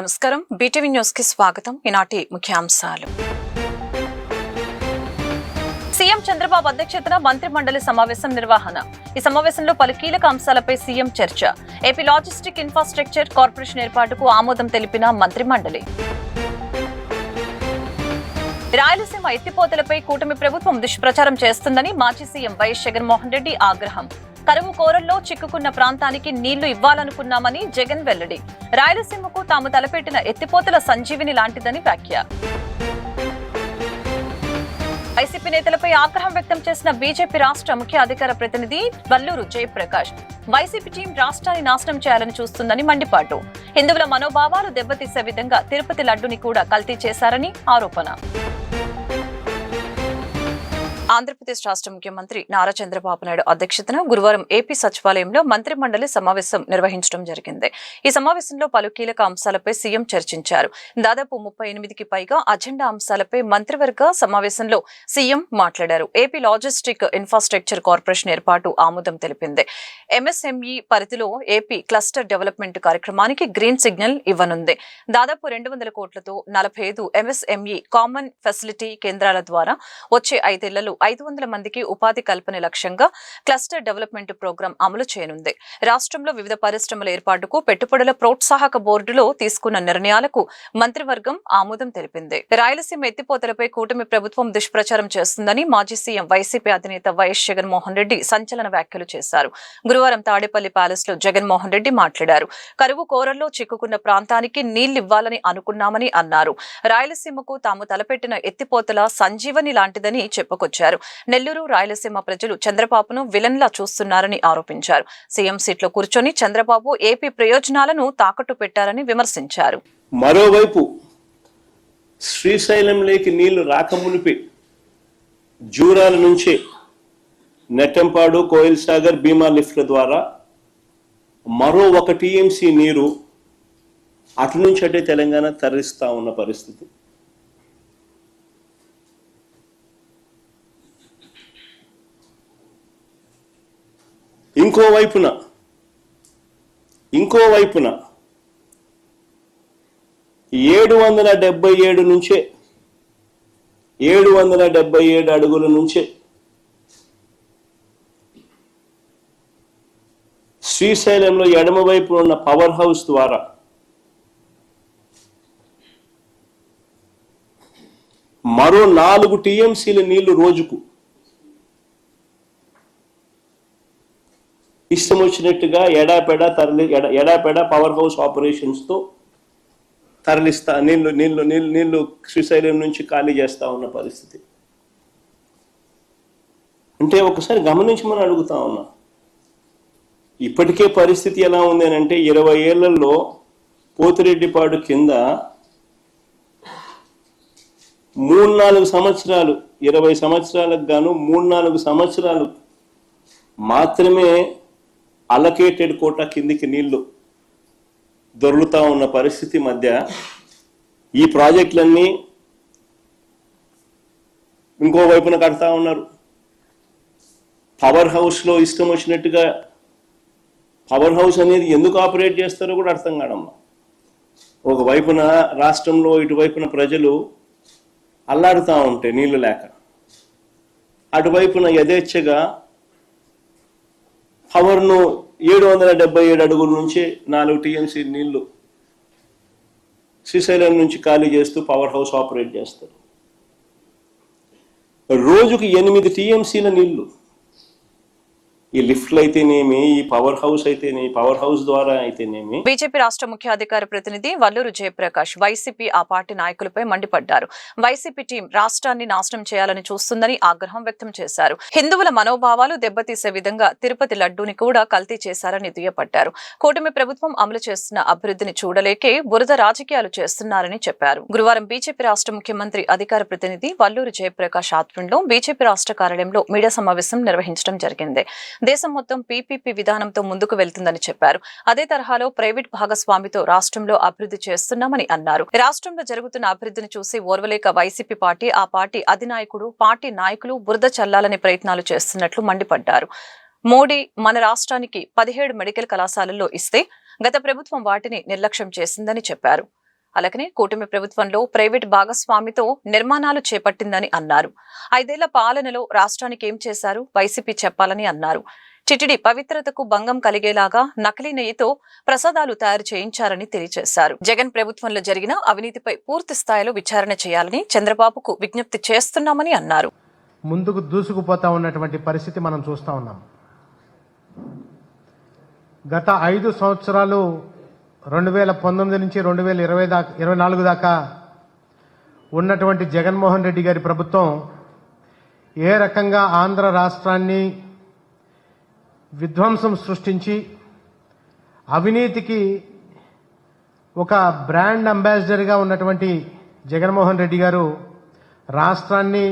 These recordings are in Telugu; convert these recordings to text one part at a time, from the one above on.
నమస్కారం బీటీవీ న్యూస్ కి స్వాగతం. ఈనాటి ముఖ్యాంశాలు. సీఎం చంద్రబాబు అధ్యక్షతన మంత్రి మండలి సమావేశం నిర్వహణ. ఈ సమావేశంలో పలు కీలక అంశాలపై సీఎం చర్చ. ఏపీ లాజిస్టిక్ ఇన్ఫ్రాస్ట్రక్చర్ కార్పొరేషన్ ఏర్పాటుకు ఆమోదం తెలిపిన మంత్రి మండలి. రాయలసీమ ఎత్తిపోతలపై కూటమి ప్రభుత్వం దుష్ప్రచారం చేస్తుందని మాజీ సీఎం వైఎస్ జగన్మోహన్ రెడ్డి ఆగ్రహం. కరువు కోరల్లో చిక్కుకున్న ప్రాంతానికి నీళ్లు ఇవ్వాలనుకున్నామని జగన్ వెల్లడి. రాయలసీమకు తాము తలపెట్టిన ఎత్తిపోతల సంజీవిని లాంటిదని వ్యాఖ్య. వైసీపీ నేతలపై ఆగ్రహం వ్యక్తం చేసిన బీజేపీ రాష్ట్ర ముఖ్య అధికార ప్రతినిధి వల్లూరు జయప్రకాష్. వైసీపీ టీం రాష్ట్రాన్ని నాశనం చేయాలని చూస్తుందని మండిపాటు. హిందువుల మనోభావాలు దెబ్బతీసే విధంగా తిరుపతి లడ్డుని కూడా కల్తీ చేశారని ఆరోపణ. ఆంధ్రప్రదేశ్ రాష్ట్ర ముఖ్యమంత్రి నారా చంద్రబాబు నాయుడు అధ్యక్షతన గురువారం ఏపీ సచివాలయంలో మంత్రి మండలి సమావేశం నిర్వహించడం జరిగింది. ఈ సమావేశంలో పలు కీలక అంశాలపై సీఎం చర్చించారు. దాదాపు 38కి పైగా అజెండా అంశాలపై మంత్రివర్గ సమావేశంలో సీఎం మాట్లాడారు. ఏపీ లాజిస్టిక్ ఇన్ఫ్రాస్ట్రక్చర్ కార్పొరేషన్ ఏర్పాటు ఆమోదం తెలిపింది. ఎంఎస్ఎంఈ పరిధిలో ఏపీ క్లస్టర్ డెవలప్మెంట్ కార్యక్రమానికి గ్రీన్ సిగ్నల్ ఇవ్వనుంది. దాదాపు 200 కోట్లతో 45 ఎంఎస్ఎంఈ కామన్ ఫెసిలిటీ కేంద్రాల ద్వారా వచ్చే 5 ఏళ్లలో 500 మందికి ఉపాధి కల్పన లక్ష్యంగా క్లస్టర్ డెవలప్మెంట్ ప్రోగ్రాం అమలు చేయనుంది. రాష్ట్రంలో వివిధ పరిశ్రమల ఏర్పాటుకు పెట్టుబడుల ప్రోత్సాహక బోర్డులో తీసుకున్న నిర్ణయాలకు మంత్రివర్గం ఆమోదం తెలిపింది. రాయలసీమ ఎత్తిపోతలపై కూటమి ప్రభుత్వం దుష్ప్రచారం చేస్తుందని మాజీ సీఎం వైసీపీ అధినేత వైఎస్ జగన్మోహన్ రెడ్డి సంచలన వ్యాఖ్యలు చేశారు. గురువారం తాడేపల్లి ప్యాలెస్ లో జగన్మోహన్ రెడ్డి మాట్లాడారు. కరువు కోరల్లో చిక్కుకున్న ప్రాంతానికి నీళ్లివ్వాలని అనుకున్నామని అన్నారు. రాయలసీమకు తాము తలపెట్టిన ఎత్తిపోతల సంజీవని లాంటిదని చెప్పుకొచ్చారు. నెల్లూరు రాయలసీమ ప్రజలు చంద్రబాబును విలన్లా చూస్తున్నారని ఆరోపించారు. సీఎం సీట్లో కూర్చొని చంద్రబాబు ఏపీ ప్రయోజనాలను తాకట్టు పెట్టారని విమర్శించారు. మరోవైపు శ్రీశైలంలోకి నీళ్లు రాకమునిపి జూరాల నుంచి నెట్టంపాడు, కోయిల్ సాగర్, భీమా లిఫ్ట్ల ద్వారా మరో 1 టీఎంసీ నీరు అటు నుంచి అటే తెలంగాణ తరలిస్తా ఉన్న పరిస్థితి. ఇంకో వైపున 777 నుంచే 777 అడుగుల నుంచే శ్రీశైలంలో ఎడమవైపు ఉన్న పవర్ హౌస్ ద్వారా మరో 4 టీఎంసీల నీళ్లు రోజుకు ఇష్టం వచ్చినట్టుగా ఎడాపెడా పవర్ హౌస్ ఆపరేషన్స్ తో తరలిస్తా నీళ్లు శ్రీశైలం నుంచి ఖాళీ చేస్తా ఉన్న పరిస్థితి. అంటే ఒకసారి గమనించి మనం అడుగుతా ఉన్నా, ఇప్పటికే పరిస్థితి ఎలా ఉంది అని అంటే 20 ఏళ్లలో పోతిరెడ్డిపాడు కింద 3-4 సంవత్సరాలు 20 సంవత్సరాలకు గాను 3-4 సంవత్సరాలు మాత్రమే అలొకేటెడ్ కోటా కిందికి నీళ్లు దొరుకుతా ఉన్న పరిస్థితి మధ్య ఈ ప్రాజెక్టులన్నీ ఇంకో వైపున కడతా ఉన్నారు. పవర్ హౌస్లో ఇష్టం వచ్చినట్టుగా పవర్ హౌస్ అనేది ఎందుకు ఆపరేట్ చేస్తారో కూడా అర్థం కాదమ్మా. ఒకవైపున రాష్ట్రంలో ఇటువైపున ప్రజలు అల్లాడుతూ ఉంటే నీళ్లు లేక, అటువైపున యథేచ్ఛగా పవర్ను 777 అడుగుల నుంచి 4 టీఎంసీ నీళ్లు శ్రీశైలం నుంచి ఖాళీ చేస్తూ పవర్ హౌస్ ఆపరేట్ చేస్తారు. రోజుకు 8 టీఎంసీల నీళ్లు ఈ లిఫ్ట్లు అయితేనేమి, ఈ పవర్ హౌస్ అయితేనేమి, పవర్ హౌస్ ద్వారా అయితేనేమి. బీజేపీ రాష్ట్ర ముఖ్య అధికార ప్రతినిధి వల్లూరు జయప్రకాష్ వైసీపీ ఆ పార్టీ నాయకులపై మండిపడ్డారు. వైసీపీ టీం రాష్ట్రాన్ని నాశనం చేయాలని చూస్తుందని ఆగ్రహం వ్యక్తం చేశారు. హిందువుల మనోభావాలు దెబ్బతీసే విధంగా తిరుపతి లడ్డూని కూడా కల్తీ చేశారని దుయ్యపట్టారు. కూటమి ప్రభుత్వం అమలు చేస్తున్న అభివృద్ధిని చూడలేకే బురద రాజకీయాలు చేస్తున్నారని చెప్పారు. గురువారం బీజేపీ రాష్ట్ర ముఖ్యమంత్రి అధికార ప్రతినిధి వల్లూరు జయప్రకాష్ ఆధ్వర్యంలో బీజేపీ రాష్ట్ర కార్యాలయంలో మీడియా సమావేశం నిర్వహించడం జరిగింది. దేశం మొత్తం పీపీపీ విధానంతో ముందుకు వెళ్తుందని చెప్పారు. అదే తరహాలో ప్రైవేట్ భాగస్వామితో రాష్ట్రంలో అభివృద్ధి చేస్తున్నామని అన్నారు. రాష్ట్రంలో జరుగుతున్న అభివృద్ధిని చూసి ఓర్వలేక వైసీపీ పార్టీ, ఆ పార్టీ అధినాయకుడు, పార్టీ నాయకులు బురద చల్లాలనే ప్రయత్నాలు చేస్తున్నట్లు మండిపడ్డారు. మోడీ మన రాష్ట్రానికి 17 మెడికల్ కళాశాలల్లో ఇస్తే గత ప్రభుత్వం వాటిని నిర్లక్ష్యం చేసిందని చెప్పారు. అలాగనే కూటమి ప్రభుత్వంలో ప్రైవేట్ భాగస్వామితో నిర్మాణాలు చేపట్టిందని అన్నారు. 5 ఏళ్ల పాలనలో రాష్ట్రానికి ఏం చేశారు వైసీపీ చెప్పాలని అన్నారు. టిటిడి పవిత్రతకు భంగం కలిగేలాగా నకిలీ నెయ్యితో ప్రసాదాలు తయారు చేయించారని తెలియజేశారు. జగన్ ప్రభుత్వంలో జరిగిన అవినీతిపై పూర్తి స్థాయిలో విచారణ చేయాలని చంద్రబాబుకు విజ్ఞప్తి చేస్తున్నామని అన్నారు. ముందుకు దూసుకుపోతా ఉన్నటువంటి పరిస్థితి మనం చూస్తా ఉన్నాం. గత 5 సంవత్సరాలు 2019 నుంచి 2024 దాకా ఉన్నటువంటి జగన్మోహన్ రెడ్డి గారి ప్రభుత్వం ఏ రకంగా ఆంధ్ర రాష్ట్రాన్ని విధ్వంసం సృష్టించి అవినీతికి ఒక బ్రాండ్ అంబాసిడర్గా ఉన్నటువంటి జగన్మోహన్ రెడ్డి గారు రాష్ట్రాన్ని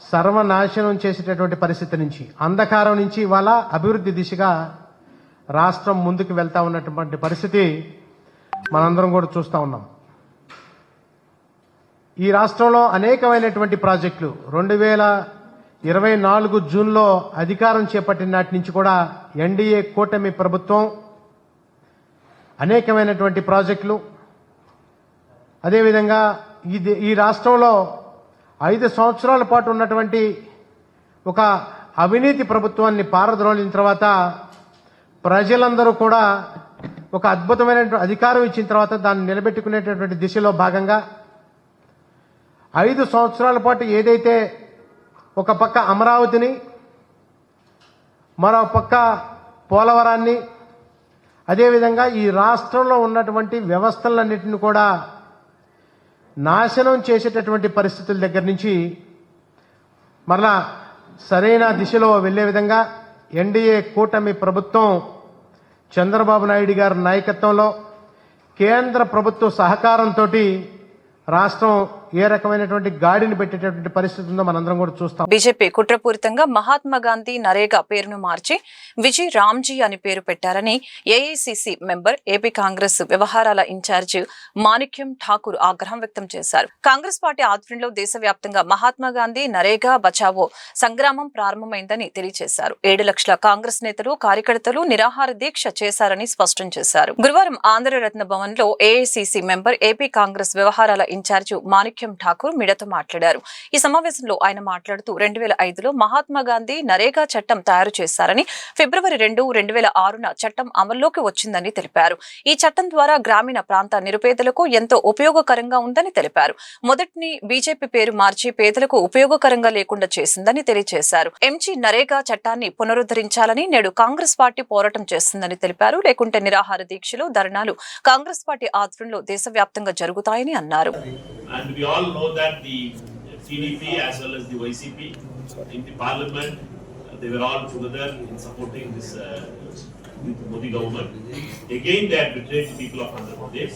సర్వనాశనం చేసేటటువంటి పరిస్థితి నుంచి, అంధకారం నుంచి ఇవాళ అభివృద్ధి దిశగా రాష్ట్రం ముందుకు వెళ్తా ఉన్నటువంటి పరిస్థితి మనందరం కూడా చూస్తూ ఉన్నాం. ఈ రాష్ట్రంలో అనేకమైనటువంటి ప్రాజెక్టులు 2024 జూన్లో అధికారం చేపట్టిన నాటి నుంచి కూడా ఎన్డీఏ కూటమి ప్రభుత్వం అనేకమైనటువంటి ప్రాజెక్టులు, అదేవిధంగా ఈ రాష్ట్రంలో 5 సంవత్సరాల పాటు ఉన్నటువంటి ఒక అవినీతి ప్రభుత్వాన్ని పారద్రోలిన తర్వాత ప్రజలందరూ కూడా ఒక అద్భుతమైనటువంటి అధికారం ఇచ్చిన తర్వాత దాన్ని నిలబెట్టుకునేటటువంటి దిశలో భాగంగా 5 సంవత్సరాల పాటు ఏదైతే ఒక పక్క అమరావతిని, మరో పక్క పోలవరాన్ని, అదేవిధంగా ఈ రాష్ట్రంలో ఉన్నటువంటి వ్యవస్థలన్నింటినీ కూడా నాశనం చేసేటటువంటి పరిస్థితుల దగ్గర నుంచి మరలా సరైన దిశలో వెళ్లే విధంగా ఎన్డీఏ కూటమి ప్రభుత్వం చంద్రబాబు నాయుడు గారి నాయకత్వంలో కేంద్ర ప్రభుత్వ సహకారంతో రాష్ట్రం ఏ రకమైనటువంటి గాడిని పెట్టేటటువంటి పరిస్థితి ఉందో మనందరం కూడా చూస్తాం. బీజేపీ కుట్రపూరితంగా మహాత్మా గాంధీ నరేగా పేరును మార్చి విజయ్ రామ్జీ అని పేరు పెట్టారని ఏఐసీసీ మెంబర్, ఏపీ కాంగ్రెస్ వ్యవహారాల ఇన్ఛార్జ్ మాణిక్యం ఠాకూర్ ఆగ్రహం వ్యక్తం చేశారు. కాంగ్రెస్ పార్టీ ఆధ్వర్యంలో దేశవ్యాప్తంగా మహాత్మా గాంధీ నరేగా బచావో సంగ్రామం ప్రారంభమైందని తెలియజేశారు. 7 లక్షల కాంగ్రెస్ నేతలు, కార్యకర్తలు నిరాహార దీక్ష చేశారని స్పష్టం చేశారు. గురువారం ఆంధ్రరత్న భవన్ లో ఏఐసీసీ మెంబర్, ఏపీ కాంగ్రెస్ వ్యవహారాల ఇన్ఛార్జ్ మాణిక్యం ఠాకూర్ మీడియాతో మాట్లాడారు. ఈ సమావేశంలో ఆయన మాట్లాడుతూ 2005లో మహాత్మా గాంధీ నరేగా చట్టం తయారు చేశారని, ఫిబ్రవరి 2, 2006న చట్టం అమల్లోకి వచ్చిందని తెలిపారు. ఈ చట్టం ద్వారా గ్రామీణ ప్రాంత నిరుపేదలకు ఎంతో ఉపయోగకరంగా ఉందని తెలిపారు. మొదటిని బీజేపీ పేరు మార్చి పేదలకు ఉపయోగకరంగా లేకుండా చేసిందని తెలియజేశారు. ఎంజీ నరేగా చట్టాన్ని పునరుద్ధరించాలని నేడు కాంగ్రెస్ పార్టీ పోరాటం చేస్తుందని తెలిపారు. లేకుంటే నిరాహార దీక్షలు, ధర్నాలు కాంగ్రెస్ పార్టీ ఆధ్వర్యంలో దేశవ్యాప్తంగా జరుగుతాయని అన్నారు. And we all know that the TDP as well as the YCP in the parliament, they were all together in supporting this Modi government. Again, they have betrayed the people of Andhra Pradesh.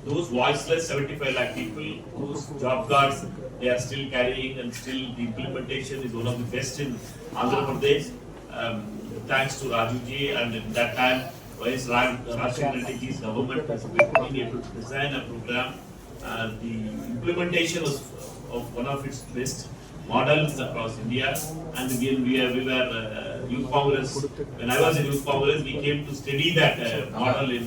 Those voiceless 75 lakh people whose job cards they are still carrying, and still the implementation is one of the best in Andhra Pradesh. Thanks to Raju ji, and at that time, Rajshekar Reddy ji's government has been able to design a program. The implementation was of one of its best models across India, and again we were Youth Congress. When I was in Youth Congress, we came to study that model in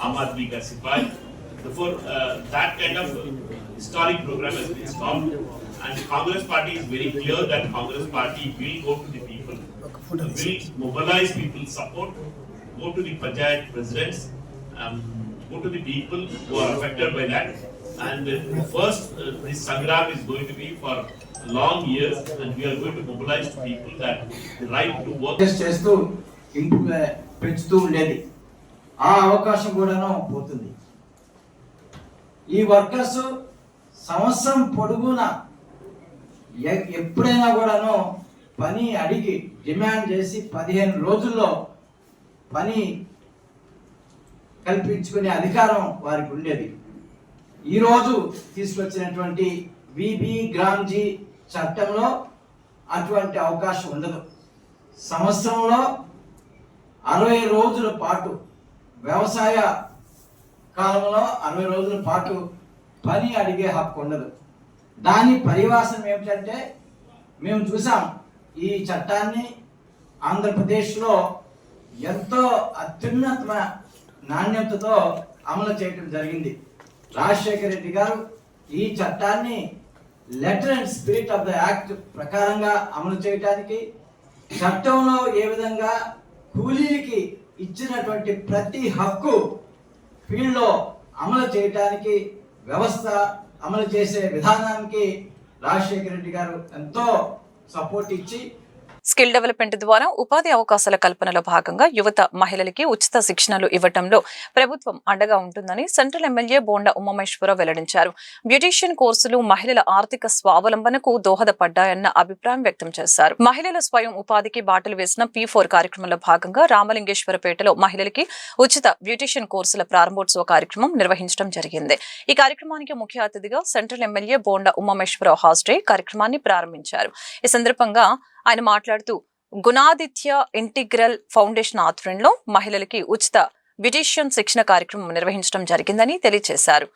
Aam Aadmi Ka Sipahi. Therefore, that kind of historic program has been stopped, and the Congress Party is very clear that Congress Party will go to the people, will mobilize people's support, go to the Panchayat presidents, go to the people who are affected by that, and first this Sangram is going to be for long years, and we are going to mobilize to people that the right to work. చేస్తూ పెంచుతూ ఉండేది, ఆ అవకాశం కూడాను పోతుంది. ఈ వర్కర్స్ సంవత్సరం పొడుగునా ఎప్పుడైనా కూడాను పని అడిగి డిమాండ్ చేసి 15 రోజుల్లో పని కల్పించుకునే అధికారం వారికి ఉండేది. ఈరోజు తీసుకొచ్చినటువంటి విబి గ్రామ్జీ చట్టంలో అటువంటి అవకాశం ఉండదు. సంవత్సరంలో 60 రోజుల పాటు, వ్యవసాయ కాలంలో 60 రోజుల పాటు పని అడిగే హక్కు ఉండదు. దాని పరివాసనం ఏమిటంటే, మేము చూసాం ఈ చట్టాన్ని ఆంధ్రప్రదేశ్లో ఎంతో అత్యున్నత నాణ్యతతో అమలు చేయడం జరిగింది. రాజశేఖర రెడ్డి గారు ఈ చట్టాన్ని letter and spirit of the act ప్రకారంగా అమలు చేయడానికి, చట్టంలో ఏ విధంగా కూలీలకి ఇచ్చినటువంటి ప్రతి హక్కు ఫీల్డ్లో అమలు చేయడానికి, వ్యవస్థ అమలు చేసే విధానానికి రాజశేఖర రెడ్డి గారు ఎంతో సపోర్ట్ ఇచ్చి స్కిల్ డెవలప్మెంట్ ద్వారా ఉపాధి అవకాశాల కల్పనలో భాగంగా యువత మహిళలకి ఉచిత శిక్షణలు ఇవ్వడంలో ప్రభుత్వం అండగా ఉంటుందని సెంట్రల్ ఎమ్మెల్యే బోండా ఉమామేశ్వరరావు వెల్లడించారు. బ్యూటీషియన్ కోర్సులు మహిళల ఆర్థిక స్వావలంబనకు దోహదపడ్డాయన్న అభిప్రాయం వ్యక్తం చేశారు. మహిళల స్వయం ఉపాధికి బాటలు వేసిన P4 కార్యక్రమంలో భాగంగా రామలింగేశ్వరపేటలో మహిళలకి ఉచిత బ్యూటీషియన్ కోర్సుల ప్రారంభోత్సవ కార్యక్రమం నిర్వహించడం జరిగింది. ఈ కార్యక్రమానికి ముఖ్య అతిథిగా సెంట్రల్ ఎమ్మెల్యే బోండా ఉమామేశ్వరరావు హాజరై కార్యక్రమాన్ని ప్రారంభించారు. ఈ సందర్భంగా ఆయన మాట్లాడుతూ గుణాదిత్య ఇంటిగ్రల్ ఫౌండేషన్ ఆధ్వర్యంలో మహిళలకి ఉచిత బ్యూటీషియన్ శిక్షణ కార్యక్రమం నిర్వహించడం జరిగిందని తెలియజేశారు.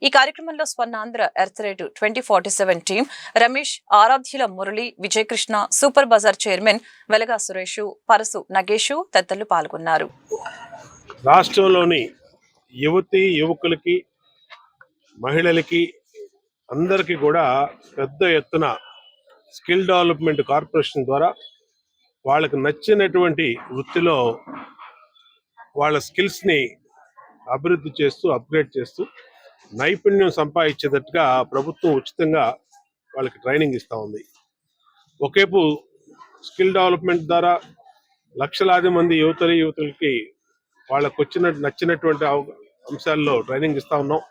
ఈ కార్యక్రమంలో Swarnandhra earth rate 2047 team, Ramesh, Aradhyula Murali, Vijayakrishna, super bazaar chairman Velaga Suresh, Parasu Nagesh తదితరులు పాల్గొన్నారు. రాష్ట్రంలోని యువతి యువకులకి మహిళలకి అందరికీ కూడా పెద్ద ఎత్తున స్కిల్ డెవలప్మెంట్ కార్పొరేషన్ ద్వారా వాళ్ళకి నచ్చినటువంటి వృత్తిలో వాళ్ళ స్కిల్స్ని అభివృద్ధి చేస్తూ అప్గ్రేడ్ చేస్తూ నైపుణ్యం సంపాదించేటట్టుగా ప్రభుత్వం ఉచితంగా వాళ్ళకి ట్రైనింగ్ ఇస్తూ ఉంది. ఒకేపు స్కిల్ డెవలప్మెంట్ ద్వారా లక్షలాది మంది యువతులకి వాళ్ళకు నచ్చినటువంటి అంశాల్లో ట్రైనింగ్ ఇస్తూ ఉన్నాం.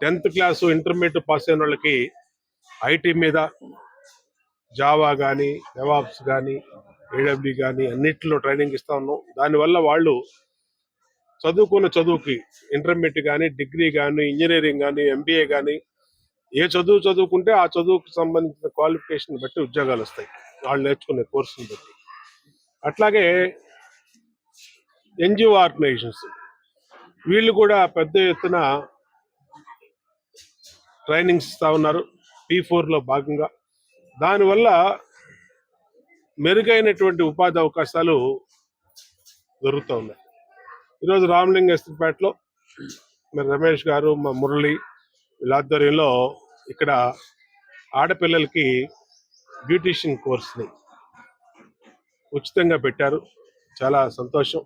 10th క్లాసు ఇంటర్మీడియట్ పాస్ అయిన వాళ్ళకి ఐటీ మీద, జావా కానీ, డెవాప్స్ కానీ, ఏడబ్ల్యూ కానీ అన్నిటిలో ట్రైనింగ్ ఇస్తూ ఉన్నాం. దానివల్ల వాళ్ళు చదువుకున్న చదువుకి ఇంటర్మీడియట్ కానీ, డిగ్రీ కానీ, ఇంజనీరింగ్ కానీ, MBA కానీ ఏ చదువుకుంటే ఆ చదువుకు సంబంధించిన క్వాలిఫికేషన్ బట్టి ఉద్యోగాలు వస్తాయి వాళ్ళు నేర్చుకునే కోర్సుని బట్టి. అట్లాగే NGO ఆర్గనైజేషన్స్ వీళ్ళు కూడా పెద్ద ఎత్తున ట్రైనింగ్స్ ఇస్తూ ఉన్నారు P4లో భాగంగా. దానివల్ల మెరుగైనటువంటి ఉపాధి అవకాశాలు దొరుకుతూ ఉన్నాయి. ఈరోజు రామలింగేశ్వరపేటలో మరి రమేష్ గారు, మా మురళి వీళ్ళ ఆధ్వర్యంలో ఇక్కడ ఆడపిల్లలకి బ్యూటీషియన్ కోర్స్ని ఉచితంగా పెట్టారు. చాలా సంతోషం.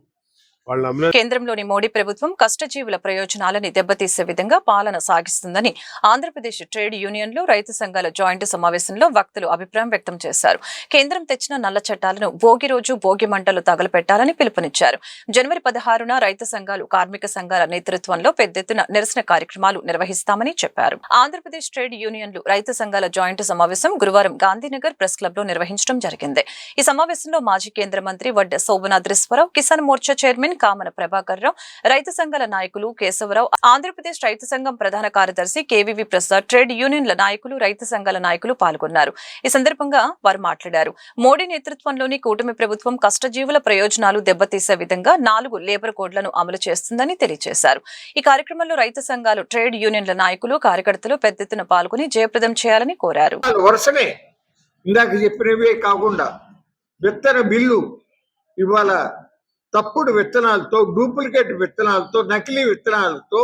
కేంద్రంలోని మోడీ ప్రభుత్వం కష్టజీవుల ప్రయోజనాలని దెబ్బతీసే విధంగా పాలన సాగిస్తుందని ఆంధ్రప్రదేశ్ ట్రేడ్ యూనియన్లు, రైతు సంఘాల జాయింట్ సమావేశంలో వక్తలు అభిప్రాయం వ్యక్తం చేశారు. కేంద్రం తెచ్చిన నల్ల చట్టాలను భోగి రోజు భోగి మంటలు తగలపెట్టాలని పిలుపునిచ్చారు. జనవరి 16న రైతు సంఘాలు, కార్మిక సంఘాల నేతృత్వంలో పెద్ద ఎత్తున నిరసన కార్యక్రమాలు నిర్వహిస్తామని చెప్పారు. ఆంధ్రప్రదేశ్ ట్రేడ్ యూనియన్లు, రైతు సంఘాల జాయింట్ సమావేశం గురువారం గాంధీనగర్ ప్రెస్ క్లబ్ లో నిర్వహించడం జరిగింది. ఈ సమావేశంలో మాజీ కేంద్ర మంత్రి వడ్డే శోభనాద్రీశ్వరరావు, కిసాన్ మోర్చా చైర్మన్ కామన ప్రభాకర్ రావు, రైతు సంఘాల నాయకులు కేశవరావు, ఆంధ్రప్రదేశ్ రైతు సంఘం ప్రధాన కార్యదర్శి KVV ప్రసాద్, ట్రేడ్ యూనియన్ల నాయకులు, రైతు సంఘాల నాయకులు పాల్గొన్నారు. ఈ సందర్భంగా వారు మాట్లాడారు. మోడీ నేతృత్వంలోని కూటమి ప్రభుత్వం కష్టజీవుల ప్రయోజనాలు దెబ్బతీసే విధంగా 4 లేబర్ కోడ్లను అమలు చేస్తుందని తెలియజేశారు. ఈ కార్యక్రమంలో రైతు సంఘాలు, ట్రేడ్ యూనియన్ల నాయకులు, కార్యకర్తలు పెద్ద ఎత్తున పాల్గొని జయప్రదం చేయాలని కోరారు. వరుసనే ఇందాక చెప్పినవే కాకుండా విత్తన బిల్లు ఇవాళ తప్పుడు విత్తనాలతో, డూప్లికేట్ విత్తనాలతో, నకిలీ విత్తనాలతో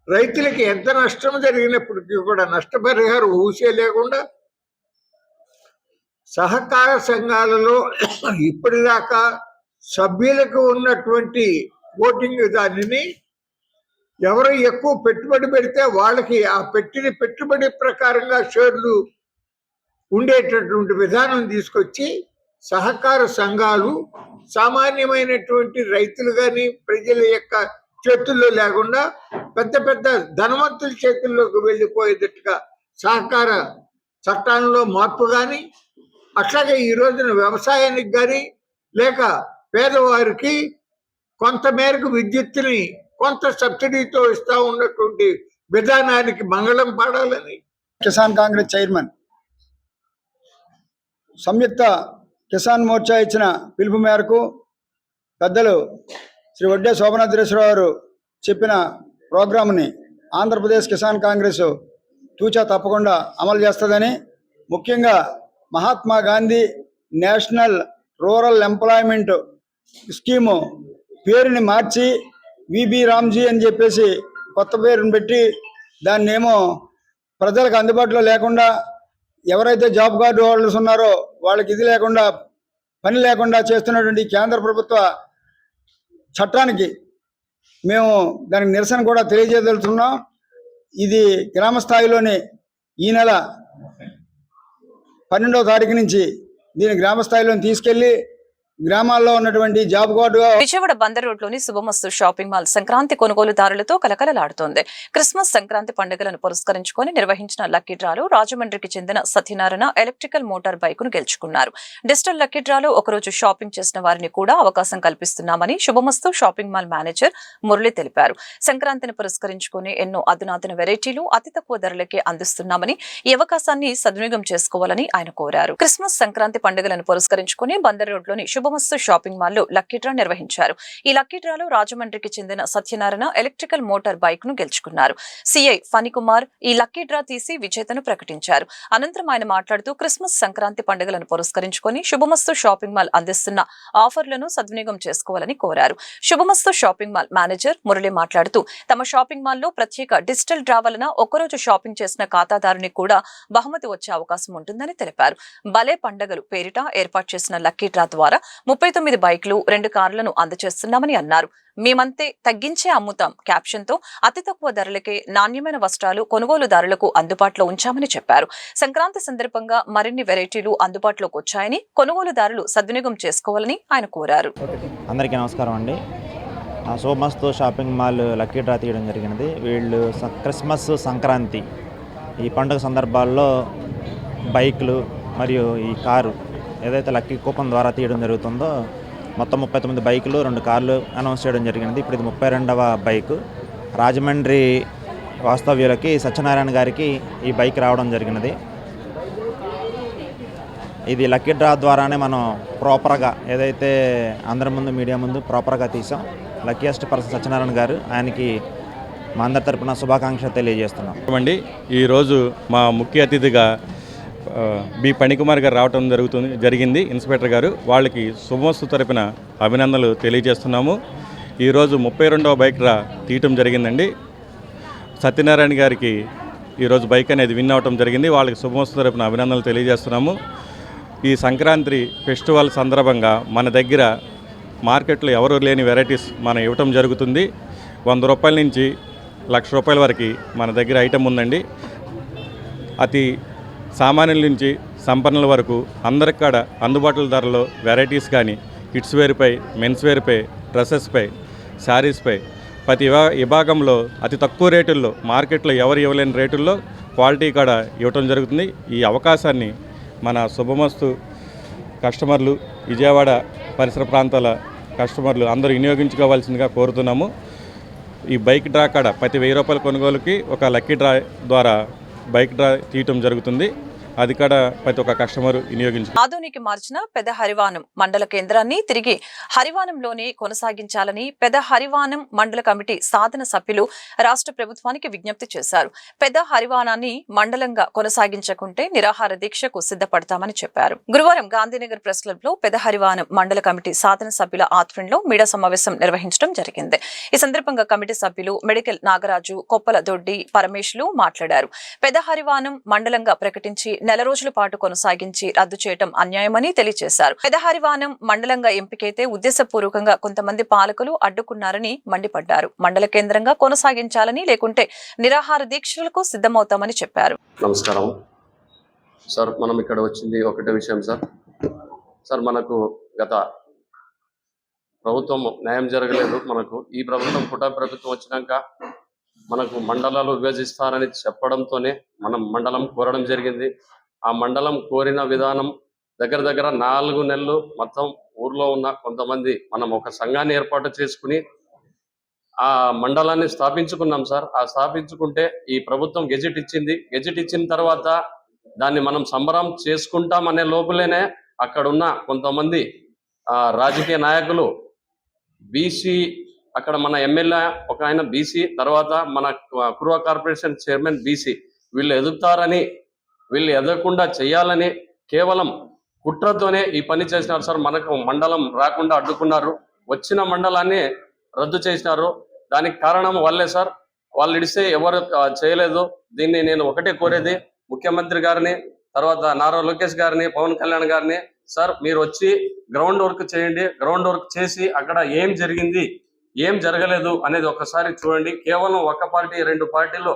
రైతులకి ఎంత నష్టం జరిగినప్పటికీ కూడా నష్టపరిహారం ఊసే లేకుండా సహకార సంఘాలలో ఇప్పటిదాకా సభ్యులకు ఉన్నటువంటి ఓటింగ్ దానిని ఎవరు ఎక్కువ పెట్టుబడి పెడితే వాళ్ళకి ఆ పెట్టిన పెట్టుబడి ప్రకారంగా షేర్లు ఉండేటటువంటి విధానం తీసుకొచ్చి సహకార సంఘాలు సామాన్యమైనటువంటి రైతులు కానీ ప్రజల యొక్క చేతుల్లో లేకుండా పెద్ద పెద్ద ధనవంతుల చేతుల్లోకి వెళ్ళిపోయేటట్టుగా సహకార చట్టాలలో మార్పు కానీ, అట్లాగే ఈ రోజున వ్యవసాయానికి కానీ లేక పేదవారికి కొంత మేరకు విద్యుత్తుని కొంత సబ్సిడీతో ఇస్తా ఉన్నటువంటి విధానానికి మంగళం పాడాలని కిసాన్ కాంగ్రెస్ చైర్మన్ సంయుక్త కిసాన్ మోర్చా ఇచ్చిన పిలుపు మేరకు పెద్దలు శ్రీ వడ్డే శోభనాద్రీశ్వరరావు గారు చెప్పిన ప్రోగ్రామ్ని ఆంధ్రప్రదేశ్ కిసాన్ కాంగ్రెస్ తూచా తప్పకుండా అమలు చేస్తుందని, ముఖ్యంగా Mahatma Gandhi national rural employment scheme పేరుని మార్చి విబి రామ్జీ అని చెప్పేసి కొత్త పేరుని పెట్టి దాన్ని ఏమో ప్రజలకు అందుబాటులో లేకుండా ఎవరైతే జాబ్ కార్డు హోల్డర్స్ ఉన్నారో వాళ్ళకి ఇది లేకుండా పని లేకుండా చేస్తున్నటువంటి కేంద్ర ప్రభుత్వ చట్టానికి మేము దానికి నిరసన కూడా తెలియజేయదలుచున్నాం. ఇది గ్రామ స్థాయిలోనే ఈ నెల 12వ తారీఖు నుంచి దీన్ని గ్రామ స్థాయిలో తీసుకెళ్లి గ్రామాల్లో ఉన్నటువంటి job card Vijayawada Bandar road లోని శుభమస్తు షాపింగ్ మాల్ సంక్రాంతి కొనుగోలుదారులతో కలకలలాడుతోంది. క్రిస్మస్ సంక్రాంతి పండుగలను పురస్కరించుకొని నిర్వహించిన లక్కీ డ్రాలో రాజమండ్రికి చెందిన సత్యనారాయణ ఎలక్ట్రికల్ మోటార్ బైక్ ను గెలుచుకున్నారు. డిజిటల్ లక్కీ డ్రాలో ఒకరోజు షాపింగ్ చేసిన వారిని కూడా అవకాశం కల్పిస్తున్నామని శుభమస్తు షాపింగ్ మాల్ మేనేజర్ మురళి తెలిపారు. సంక్రాంతిని పురస్కరించుకొని ఎన్నో అధునాతన వెరైటీలు అతి తక్కువ ధరలకే అందిస్తున్నామని ఈ అవకాశాన్ని సద్వినియోగం చేసుకోవాలని ఆయన కోరారు. క్రిస్మస్ సంక్రాంతి పండుగలను పురస్కరించుకొని బందర్ రోడ్ లోని శుభమస్తు షాపింగ్ మాల్ లో లక్కీ డ్రా నిర్వహించారు. ఈ లక్కీ డ్రాలో రాజమండ్రికి చెందిన సత్యనారాయణ ఎలక్ట్రికల్ మోటార్ బైక్ ను గెలుచుకున్నారు. సిఐ ఫణికుమార్ ఈ లక్కీ డ్రా తీసి విజేతను ప్రకటించారు. అనంతరం ఆయన మాట్లాడుతూ క్రిస్మస్ సంక్రాంతి పండుగలను పురస్కరించుకొని శుభమస్తు షాపింగ్ మాల్ అందిస్తున్న ఆఫర్లను సద్వినియోగం చేసుకోవాలని కోరారు. శుభమస్తు షాపింగ్ మాల్ మేనేజర్ మురళి మాట్లాడుతూ తమ షాపింగ్ మాల్ లో ప్రత్యేక డిజిటల్ డ్రా వలన ఒక్కరోజు షాపింగ్ చేసిన ఖాతాదారుని కూడా బహుమతి వచ్చే అవకాశం ఉంటుందని తెలిపారు. భలే పండుగలు పేరిట ఏర్పాటు చేసిన లక్కీ డ్రా ద్వారా 39 బైక్లు 2 కార్లను అందజేస్తున్నామని అన్నారు. మేమంతే తగ్గించే అమ్ముతాం క్యాప్షన్ తో అతి తక్కువ ధరలకే నాణ్యమైన వస్త్రాలు కొనుగోలుదారులకు అందుబాటులో ఉంచామని చెప్పారు. సంక్రాంతి సందర్భంగా మరిన్ని వెరైటీలు అందుబాటులోకి వచ్చాయని కొనుగోలుదారులు సద్వినియోగం చేసుకోవాలని ఆయన కోరారు. అందరికీ నమస్కారం అండి. శుభమస్తు షాపింగ్ మాల్ లక్కీ డ్రా తీయడం జరిగినది. వీళ్ళు క్రిస్మస్ సంక్రాంతి ఈ పండుగ సందర్భాల్లో బైక్లు మరియు ఈ కారు ఏదైతే లక్కీ కూపన్ ద్వారా తీయడం జరుగుతుందో మొత్తం 39 బైకులు 2 కార్లు అనౌన్స్ చేయడం జరిగినది. ఇప్పుడు ఇది 32వ బైకు. రాజమండ్రి వాస్తవ్యులకి సత్యనారాయణ గారికి ఈ బైక్ రావడం జరిగినది. ఇది లక్కీ డ్రా ద్వారానే మనం ప్రాపర్గా ఏదైతే అందరి ముందు మీడియా ముందు ప్రాపర్గా తీసాం. లక్కీయెస్ట్ పర్సన్ సత్యనారాయణ గారు, ఆయనకి మా అందరి తరపున శుభాకాంక్షలు తెలియజేస్తున్నాం. ఈరోజు మా ముఖ్య అతిథిగా బి ఫణికుమార్ గారు రావడం జరిగింది. ఇన్స్పెక్టర్ గారు వాళ్ళకి శుభమస్తు తరపున అభినందనలు తెలియజేస్తున్నాము. ఈరోజు 32వ బైక్ డ్రా తీయటం జరిగిందండి. సత్యనారాయణ గారికి ఈరోజు బైక్ అనేది విన్ అవటం జరిగింది. వాళ్ళకి శుభమస్తు తరపున అభినందనలు తెలియజేస్తున్నాము. ఈ సంక్రాంతి ఫెస్టివల్ సందర్భంగా మన దగ్గర మార్కెట్లో ఎవరు లేని వెరైటీస్ మనం ఇవ్వటం జరుగుతుంది. 100 రూపాయల నుంచి 1,00,000 రూపాయల వరకు మన దగ్గర ఐటెం ఉందండి. అతి సామాన్యుల నుంచి సంపన్నుల వరకు అందరికి కూడా అందుబాటులో ధరలో వెరైటీస్ కానీ కిడ్స్ వేర్పై, మెన్స్ వేర్పై, డ్రెస్సెస్పై, శారీస్పై ప్రతి విభాగంలో అతి తక్కువ రేటుల్లో మార్కెట్లో ఎవరు ఇవ్వలేని రేటుల్లో క్వాలిటీ కూడా ఇవ్వటం జరుగుతుంది. ఈ అవకాశాన్ని మన శుభమస్తు కస్టమర్లు, విజయవాడ పరిసర ప్రాంతాల కస్టమర్లు అందరూ వినియోగించుకోవాల్సిందిగా కోరుతున్నాము. ఈ బైక్ డ్రా కాడ ప్రతి 1000 రూపాయల కొనుగోలుకి ఒక లక్కీ డ్రా ద్వారా బైక్ డ్రా తీయటం జరుగుతుంది. అది కూడా ప్రతి ఒక్క కస్టమర్ వినియోగించు. ఆదోనికి మార్చిన పెద హరివానం మండల కేంద్రాన్ని తిరిగి హరివానంలోనే కొనసాగించాలని పెద హరివానం మండల కమిటీ సాధన సభ్యులు రాష్ట్ర ప్రభుత్వానికి విజ్ఞప్తి చేశారు. పెద హరివానాన్ని మండలంగా కొనసాగించకుంటే నిరాహార దీక్షకు సిద్ధపడతామని చెప్పారు. గురువారం గాంధీనగర్ ప్రెస్ క్లబ్ లో పెద హరివానం మండల కమిటీ సాధన సభ్యుల ఆధ్వర్యంలో మీడియా సమావేశం నిర్వహించడం జరిగింది. ఈ సందర్భంగా కమిటీ సభ్యులు మెడికల్ నాగరాజు, కొప్పల దొడ్డి, పరమేశ్లు మాట్లాడారు. పెద హరివానం మండలంగా ప్రకటించి నెల రోజుల పాటు కొనసాగించి రద్దు చేయడం అన్యాయమని తెలియజేశారు. పెద హరివానం మండలంగా ఎంపికైతే ఉద్దేశపూర్వకంగా కొంతమంది పాలకులు అడ్డుకున్నారని మండిపడ్డారు. మండల కేంద్రంగా కొనసాగించాలని, లేకుంటే నిరాహార దీక్షలకు సిద్ధమవుతామని చెప్పారు. నమస్కారం సార్. మనం ఇక్కడ వచ్చింది ఒకటే విషయం సార్. మనకు గత ప్రభుత్వం న్యాయం జరగలేదు. మనకు ఈ ప్రభుత్వం ప్రభుత్వం వచ్చినాక మనకు మండలాలు విభజిస్తారని చెప్పడంతోనే మనం మండలం కోరడం జరిగింది. ఆ మండలం కోరిన విధానం దగ్గర 4 నెలలు మొత్తం ఊర్లో ఉన్న కొంతమంది మనం ఒక సంఘాన్ని ఏర్పాటు చేసుకుని ఆ మండలాన్ని స్థాపించుకున్నాం సార్. ఆ స్థాపించుకుంటే ఈ ప్రభుత్వం గెజెట్ ఇచ్చింది. గెజెట్ ఇచ్చిన తర్వాత దాన్ని మనం సంబరం చేసుకుంటాం అనే లోపలనే అక్కడ ఉన్న కొంతమంది రాజకీయ నాయకులు బీసీ, అక్కడ మన ఎమ్మెల్యే ఒక ఆయన బీసీ, తర్వాత మన కుర్వ కార్పొరేషన్ చైర్మన్ బీసీ, వీళ్ళు ఎదుగుతారని, వీళ్ళు ఎదగకుండా చేయాలని కేవలం కుట్రతోనే ఈ పని చేసినారు సార్. మనకు మండలం రాకుండా అడ్డుకున్నారు. వచ్చిన మండలాన్ని రద్దు చేసినారు. దానికి కారణం వాళ్ళే సార్. వాళ్ళు ఇడిస్తే ఎవరు చేయలేదు. దీన్ని నేను ఒకటే కోరేది ముఖ్యమంత్రి గారిని, తర్వాత నారా లోకేష్ గారిని, పవన్ కళ్యాణ్ గారిని, సార్ మీరు వచ్చి గ్రౌండ్ వర్క్ చేయండి. గ్రౌండ్ వర్క్ చేసి అక్కడ ఏం జరిగింది, ఏం జరగలేదు అనేది ఒకసారి చూడండి. కేవలం ఒక పార్టీ 2 పార్టీలు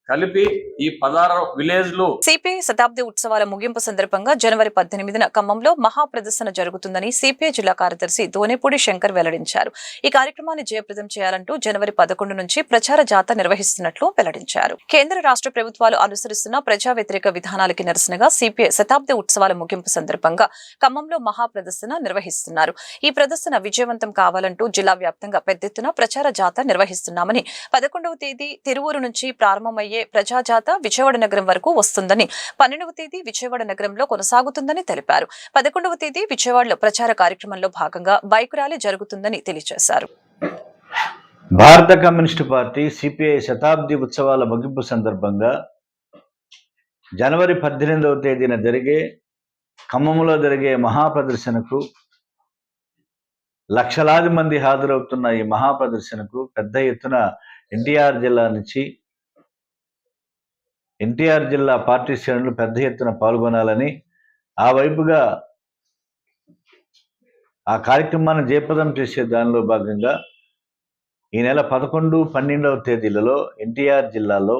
కలిపి ఈ 16 విలేజ్లు. సిపిఐ శతాబ్ది ఉత్సవాల ముగింపు సందర్భంగా జనవరి 18న ఖమ్మంలో మహాప్రదర్శన జరుగుతుందని సిపిఐ జిల్లా కార్యదర్శి దోనేపూడి శంకర్ వెల్లడించారు. ఈ కార్యక్రమాన్ని జయప్రదం చేయాలంటూ జనవరి 11 నుంచి ప్రచార జాథా నిర్వహిస్తున్నట్లు వెల్లడించారు. కేంద్ర రాష్ట్ర ప్రభుత్వాలు అనుసరిస్తున్న ప్రజా వ్యతిరేక విధానాలకి నిరసనగా సిపిఐ శతాబ్ది ఉత్సవాల ముగింపు సందర్భంగా ఖమ్మంలో మహాప్రదర్శన నిర్వహిస్తున్నారు. ఈ ప్రదర్శన విజయవంతం కావాలంటూ జిల్లా వ్యాప్తంగా పెద్ద ఎత్తున ప్రచార జాథా నిర్వహిస్తున్నామని, 11వ తేదీ తిరువూరు నుంచి ప్రారంభమయ్యే ప్రజాజాత విజయవాడ నగరం వరకు వస్తుందని, 12వ తేదీ విజయవాడ నగరంలో కొనసాగుతుందని తెలిపారు. 11వ తేదీ విజయవాడలో ప్రచార కార్యక్రమంలో భాగంగా బైక్ ర్యాలీ జరుగుతుందని తెలియజేశారు. భారత కమ్యూనిస్టు పార్టీ సిపిఐ శతాబ్ది ఉత్సవాల ముగింపు సందర్భంగా జనవరి 18వ తేదీన జరిగే ఖమ్మంలో జరిగే మహాప్రదర్శనకు లక్షలాది మంది హాజరవుతున్న ఈ మహాప్రదర్శనకు పెద్ద ఎత్తున ఎన్టీఆర్ జిల్లా పార్టీ శ్రేణులు పెద్ద ఎత్తున పాల్గొనాలని, ఆ వైపుగా ఆ కార్యక్రమాన్ని జయప్రదం చేసే దానిలో భాగంగా ఈ నెల 11, 12వ తేదీలలో ఎన్టీఆర్ జిల్లాలో